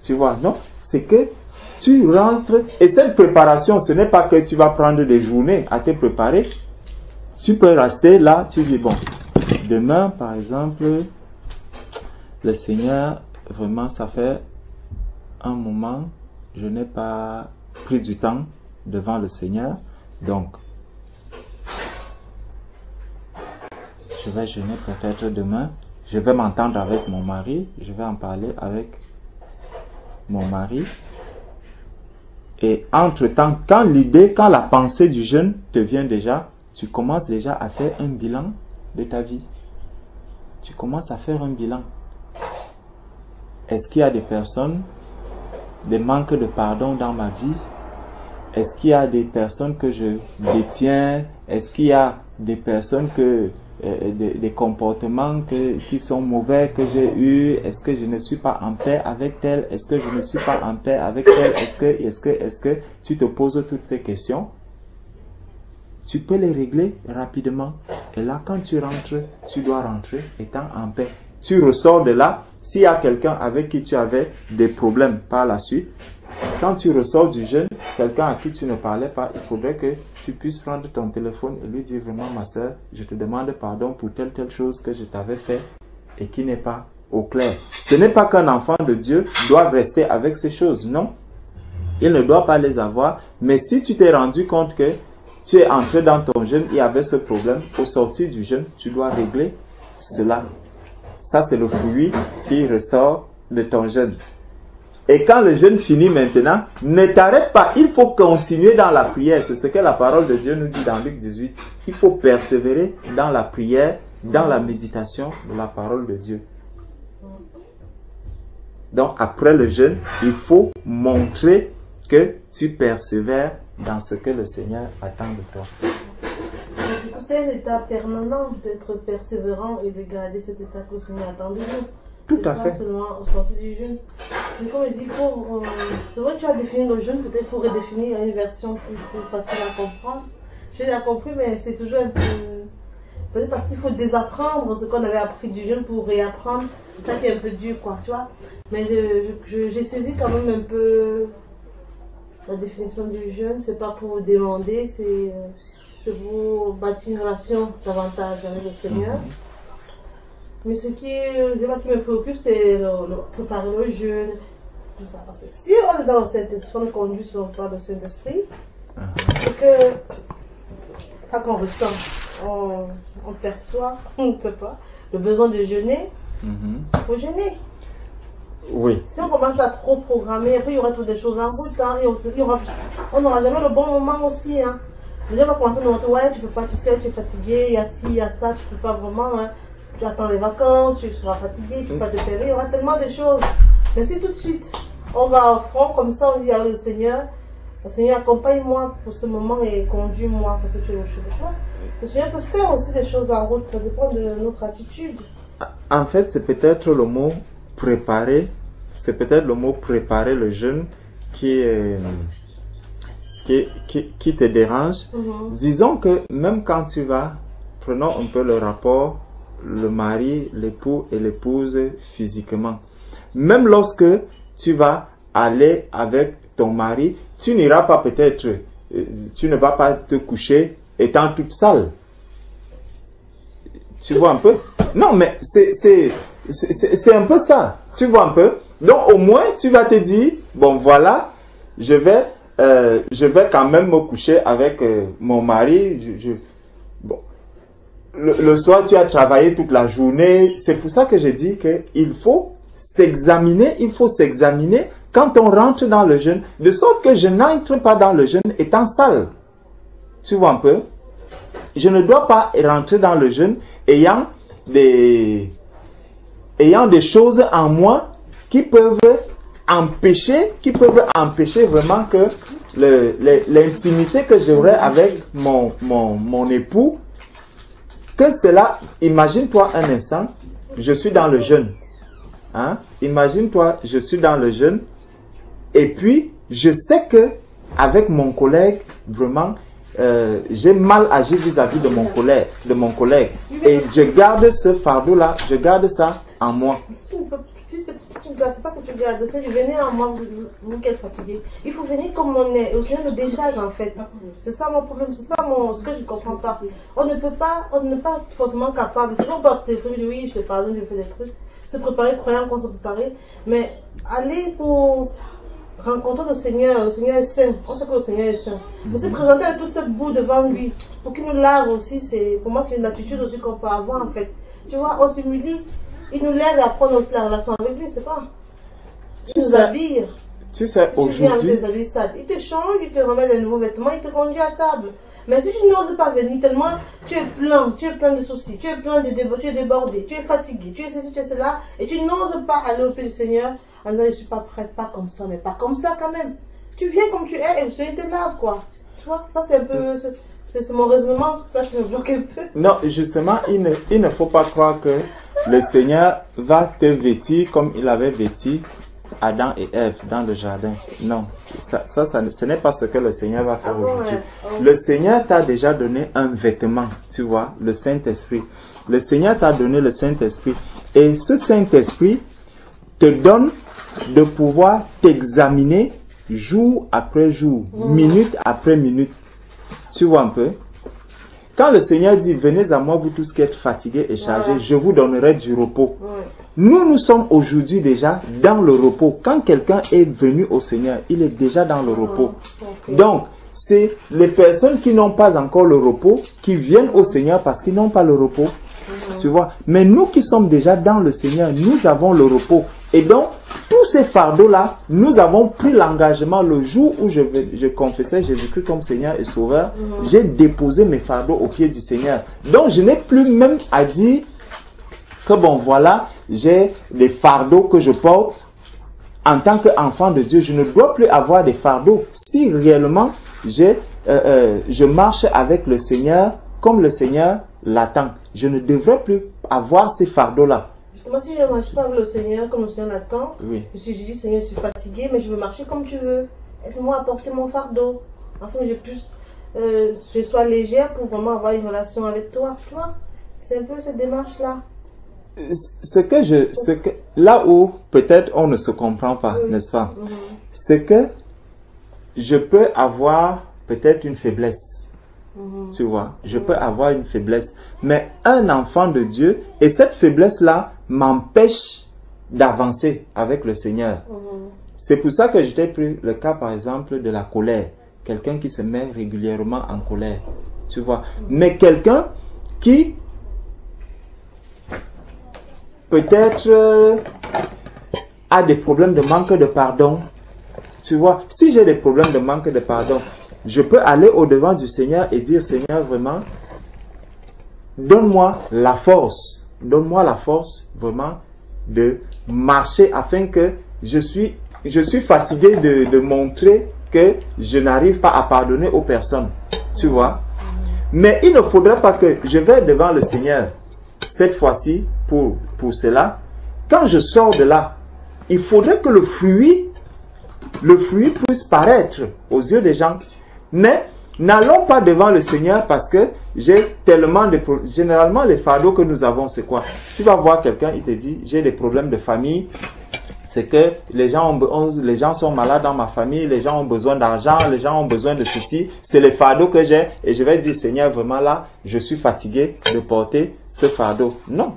Tu vois, non? C'est que tu rentres, et cette préparation, ce n'est pas que tu vas prendre des journées à te préparer. Tu peux rester là, tu dis, bon, demain, par exemple, le Seigneur, vraiment, ça fait un moment, je n'ai pas pris du temps devant le Seigneur, donc, je vais jeûner peut-être demain, je vais m'entendre avec mon mari, je vais en parler avec mon mari, et entre-temps, quand la pensée du jeûne te vient déjà, tu commences déjà à faire un bilan de ta vie. Tu commences à faire un bilan. Est-ce qu'il y a des personnes, des manques de pardon dans ma vie? Est-ce qu'il y a des personnes que je détiens? Est-ce qu'il y a des personnes des comportements qui sont mauvais que j'ai eus? Est-ce que je ne suis pas en paix avec tel? Est-ce que je ne suis pas en paix avec tel? Est-ce que tu te poses toutes ces questions? Tu peux les régler rapidement. Et là, quand tu rentres, tu dois rentrer étant en paix. Tu ressors de là. S'il y a quelqu'un avec qui tu avais des problèmes par la suite, quand tu ressors du jeûne, quelqu'un à qui tu ne parlais pas, il faudrait que tu puisses prendre ton téléphone et lui dire vraiment, ma soeur, je te demande pardon pour telle chose que je t'avais fait et qui n'est pas au clair. Ce n'est pas qu'un enfant de Dieu doit rester avec ces choses, non. Il ne doit pas les avoir. Mais si tu t'es rendu compte que tu es entré dans ton jeûne, il y avait ce problème, au sortir du jeûne, tu dois régler cela. Ça, c'est le fruit qui ressort de ton jeûne. Et quand le jeûne finit maintenant, ne t'arrête pas, il faut continuer dans la prière. C'est ce que la parole de Dieu nous dit dans Luc 18. Il faut persévérer dans la prière, dans la méditation de la parole de Dieu. Donc, après le jeûne, il faut montrer que tu persévères dans ce que le Seigneur attend de toi. C'est un état permanent d'être persévérant et de garder cet état que le Seigneur attend de nous. Tout à fait. Pas seulement au sortir du jeûne. C'est comme il dit, c'est vrai que tu as défini le jeûne, peut-être il faut redéfinir une version plus facile à comprendre. J'ai déjà compris, mais c'est toujours un peu... Peut-être parce qu'il faut désapprendre ce qu'on avait appris du jeûne pour réapprendre. C'est ça qui est un peu dur, quoi, tu vois. Mais j'ai saisi quand même un peu la définition du jeûne, c'est pas pour demander, c'est pour bâtir une relation davantage avec le Seigneur. Mais ce qui me préoccupe, c'est préparer le jeûne, tout ça. Parce que si on est dans le Saint-Esprit, on conduit sur le Saint-Esprit, c'est que, pas qu'on ressent, on perçoit, on ne sait pas, le besoin de jeûner, il faut jeûner. Oui. Si on commence à trop programmer, après il y aura toutes des choses en route, hein, et on n'aura jamais le bon moment aussi. Hein. Les gens vont commencer à nous montrer, ouais, tu peux pas, tu sais, tu es fatigué, il y a ci, il y a ça, tu peux pas vraiment, hein, tu attends les vacances, tu seras fatigué, tu peux pas te faire, il y aura tellement de choses. Mais si tout de suite, on va au front, comme ça, on dit à le Seigneur, accompagne-moi pour ce moment et conduis-moi, parce que tu es le cheveu. Le Seigneur peut faire aussi des choses en route, ça dépend de notre attitude. En fait, c'est peut-être le mot préparer, c'est peut-être le mot préparer le jeûne qui te dérange. Disons que même quand tu vas, prenons un peu le rapport, le mari, l'époux et l'épouse physiquement. Même lorsque tu vas aller avec ton mari, tu n'iras pas peut-être, tu ne vas pas te coucher étant toute sale. Tu vois un peu? Non, mais c'est un peu ça. Tu vois un peu? Donc, au moins, tu vas te dire, bon, voilà, je vais quand même me coucher avec mon mari. Bon. Le soir, tu as travaillé toute la journée. C'est pour ça que je dis qu'il faut s'examiner. Il faut s'examiner quand on rentre dans le jeûne, de sorte que je n'entre pas dans le jeûne étant sale. Tu vois un peu? Je ne dois pas rentrer dans le jeûne ayant des choses en moi qui peuvent empêcher vraiment que l'intimité que j'aurai avec mon époux, que cela, imagine-toi un instant, je suis dans le jeûne. Hein? Imagine-toi, je suis dans le jeûne et puis je sais que avec mon collègue, vraiment, j'ai mal agi vis-à-vis de mon collègue. Et je garde ce fardeau-là, je garde ça en moi. C'est pas que tu gardes, c'est de venir en moi, vous qui êtes fatigué. Il faut venir comme on est. Au Seigneur le décharge en fait. C'est ça mon problème, c'est ça ce que je ne comprends pas. On n'est pas forcément capable. C'est bon, on peut téléphoner, dire oui, je te pardonne, je fais des trucs. Se préparer, croyant qu'on se préparer. Mais aller pour rencontrer le Seigneur est saint. On sait que le Seigneur est saint. Mais se présenter avec toute cette boue devant lui, pour qu'il nous lave aussi, pour moi c'est une attitude aussi qu'on peut avoir en fait. Tu vois, on s'humilie. Il nous lève à prendre aussi la relation avec lui, c'est pas. Il nous habille. Tu sais, aujourd'hui. Il te change, il te remet des nouveaux vêtements, il te conduit à table. Mais si tu n'oses pas venir tellement, tu es plein de soucis, tu es plein de dévots, tu es débordé, tu es fatigué, tu es ceci, tu es cela, et tu n'oses pas aller au pied du Seigneur en disant je ne suis pas prête, pas comme ça, mais pas comme ça quand même. Tu viens comme tu es et le Seigneur te lave, quoi. Tu vois, ça c'est un peu. C'est mon raisonnement, ça qui me bloque un peu. Non, justement, il ne faut pas croire que le Seigneur va te vêtir comme il avait vêti Adam et Ève dans le jardin. Non, ce n'est pas ce que le Seigneur va faire aujourd'hui. Ouais. Le Seigneur t'a déjà donné un vêtement, tu vois, le Saint-Esprit. Le Seigneur t'a donné le Saint-Esprit. Et ce Saint-Esprit te donne de pouvoir t'examiner jour après jour, minute après minute. Tu vois un peu? Quand le Seigneur dit, venez à moi, vous tous qui êtes fatigués et chargés, je vous donnerai du repos. Nous sommes aujourd'hui déjà dans le repos. Quand quelqu'un est venu au Seigneur, il est déjà dans le repos. Donc, c'est les personnes qui n'ont pas encore le repos qui viennent au Seigneur parce qu'ils n'ont pas le repos. Tu vois? Mais nous qui sommes déjà dans le Seigneur, nous avons le repos. Et donc, tous ces fardeaux-là, nous avons pris l'engagement le jour où je confessais Jésus-Christ comme Seigneur et Sauveur. J'ai déposé mes fardeaux au pied du Seigneur. Donc, je n'ai plus même à dire que bon, voilà, j'ai des fardeaux que je porte en tant qu'enfant de Dieu. Je ne dois plus avoir des fardeaux si réellement je marche avec le Seigneur comme le Seigneur l'attend. Je ne devrais plus avoir ces fardeaux-là. Moi, si je ne marche pas avec le Seigneur comme le Seigneur l'attend, oui. je dis, Seigneur, je suis fatigué, mais je veux marcher comme tu veux. Aide-moi à porter mon fardeau, afin que je sois légère pour vraiment avoir une relation avec toi. Tu vois, c'est un peu cette démarche-là. Là où peut-être on ne se comprend pas, n'est-ce pas? C'est que je peux avoir peut-être une faiblesse. Tu vois, je peux avoir une faiblesse. Mais un enfant de Dieu, et cette faiblesse-là m'empêche d'avancer avec le Seigneur. C'est pour ça que je t'ai pris le cas, par exemple, de la colère. Quelqu'un qui se met régulièrement en colère. Tu vois. Mais quelqu'un qui peut-être a des problèmes de manque de pardon. Tu vois, si j'ai des problèmes de manque de pardon, je peux aller au-devant du Seigneur et dire, Seigneur, vraiment, donne-moi la force vraiment de marcher afin que je suis fatigué de montrer que je n'arrive pas à pardonner aux personnes. Tu vois. Mais il ne faudrait pas que je vais devant le Seigneur cette fois-ci pour cela. Quand je sors de là, il faudrait que le fruit puisse paraître aux yeux des gens. Mais n'allons pas devant le Seigneur parce que j'ai tellement de problèmes. Généralement, les fardeaux que nous avons, c'est quoi? Tu vas voir quelqu'un, il te dit, j'ai des problèmes de famille. C'est que les gens sont malades dans ma famille, les gens ont besoin d'argent, les gens ont besoin de ceci. C'est les fardeaux que j'ai. Et je vais dire, Seigneur, vraiment là, je suis fatigué de porter ce fardeau. Non.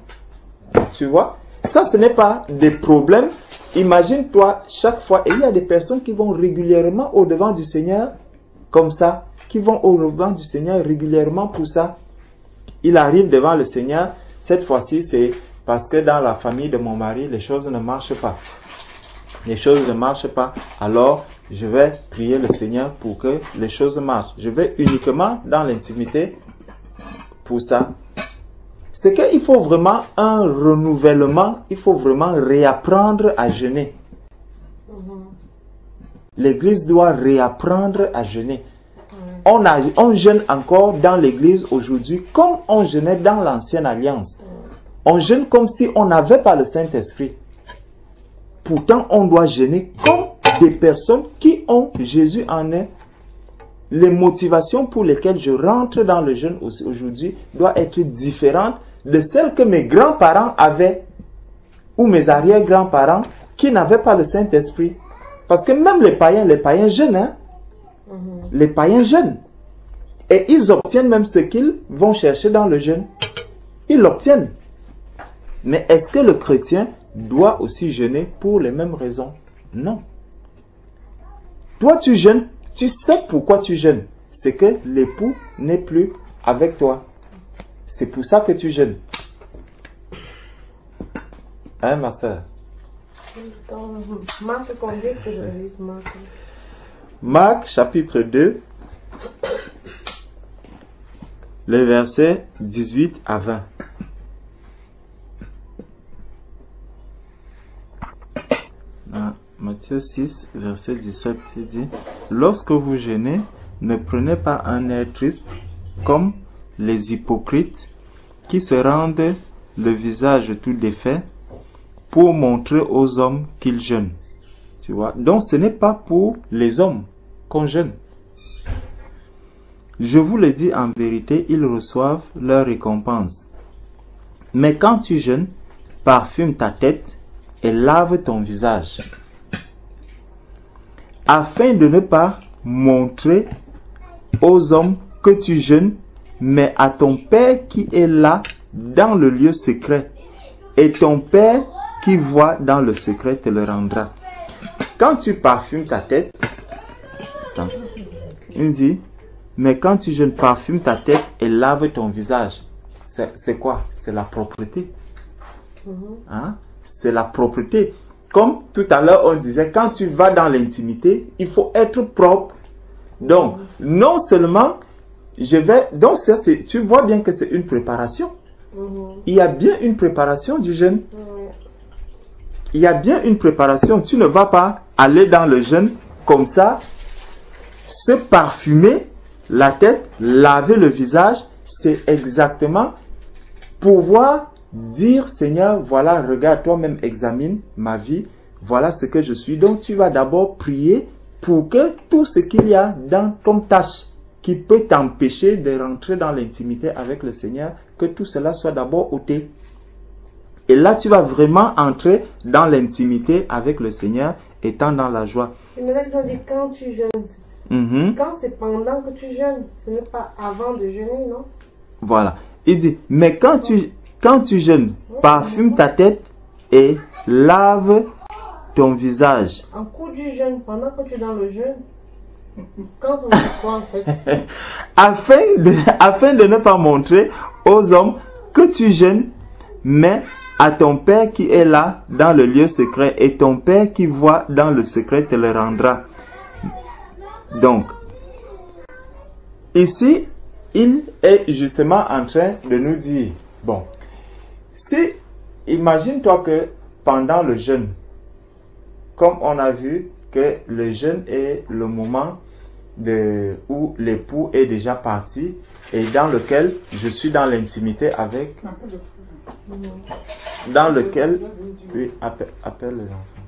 Tu vois? Ça, ce n'est pas des problèmes. Imagine-toi, chaque fois, et il y a des personnes qui vont régulièrement au-devant du Seigneur, comme ça, qui vont au-devant du Seigneur régulièrement pour ça. Il arrive devant le Seigneur, cette fois-ci, c'est parce que dans la famille de mon mari, les choses ne marchent pas. Les choses ne marchent pas. Alors, je vais prier le Seigneur pour que les choses marchent. Je vais uniquement dans l'intimité pour ça. C'est qu'il faut vraiment un renouvellement, il faut vraiment réapprendre à jeûner. L'église doit réapprendre à jeûner. On jeûne encore dans l'église aujourd'hui comme on jeûnait dans l'ancienne alliance. On jeûne comme si on n'avait pas le Saint-Esprit. Pourtant, on doit jeûner comme des personnes qui ont Jésus en eux. Les motivations pour lesquelles je rentre dans le jeûne aujourd'hui doivent être différentes de celles que mes grands-parents avaient ou mes arrière-grands-parents qui n'avaient pas le Saint-Esprit. Parce que même les païens jeûnent. Hein? Les païens jeûnent. Et ils obtiennent même ce qu'ils vont chercher dans le jeûne. Ils l'obtiennent. Mais est-ce que le chrétien doit aussi jeûner pour les mêmes raisons? Non. Toi, tu jeûnes. Tu sais pourquoi tu jeûnes. C'est que l'époux n'est plus avec toi. C'est pour ça que tu jeûnes. Hein, ma soeur? Marc chapitre 2, les versets 18 à 20. Matthieu 6, verset 17, il dit, « Lorsque vous jeûnez, ne prenez pas un air triste comme les hypocrites qui se rendent le visage tout défait pour montrer aux hommes qu'ils jeûnent. » Tu vois? Donc ce n'est pas pour les hommes qu'on jeûne. Je vous le dis en vérité, ils reçoivent leur récompense. Mais quand tu jeûnes, parfume ta tête et lave ton visage, afin de ne pas montrer aux hommes que tu jeûnes, mais à ton Père qui est là dans le lieu secret. Et ton Père qui voit dans le secret te le rendra. Quand tu parfumes ta tête, il dit, mais quand tu jeûnes, parfume ta tête et lave ton visage. C'est quoi? C'est la propreté. Hein? C'est la propreté. Comme tout à l'heure on disait, quand tu vas dans l'intimité, il faut être propre. Donc, non seulement donc ça, tu vois bien que c'est une préparation. Il y a bien une préparation du jeûne. Il y a bien une préparation. Tu ne vas pas aller dans le jeûne comme ça, se parfumer la tête, laver le visage. C'est exactement pouvoir dire, Seigneur, voilà, regarde, toi-même examine ma vie, voilà ce que je suis. Donc tu vas d'abord prier pour que tout ce qu'il y a dans ton tâche qui peut t'empêcher de rentrer dans l'intimité avec le Seigneur, que tout cela soit d'abord ôté. Et là, tu vas vraiment entrer dans l'intimité avec le Seigneur, étant dans la joie. Mais là, ils ont dit quand tu jeûnes, Quand c'est pendant que tu jeûnes, ce n'est pas avant de jeûner, non? Voilà. Il dit, mais quand tu jeûnes, parfume ta tête et lave ton visage. En cours du jeûne, pendant que tu es dans le jeûne, quand ça veut dire quoi en fait? afin de ne pas montrer aux hommes que tu jeûnes, mais à ton Père qui est là dans le lieu secret, et ton Père qui voit dans le secret te le rendra. Donc, ici, il est justement en train de nous dire, bon, si, imagine-toi que pendant le jeûne, comme on a vu que le jeûne est le moment où l'époux est déjà parti et dans lequel je suis dans l'intimité avec, dans lequel, oui, appelle les enfants.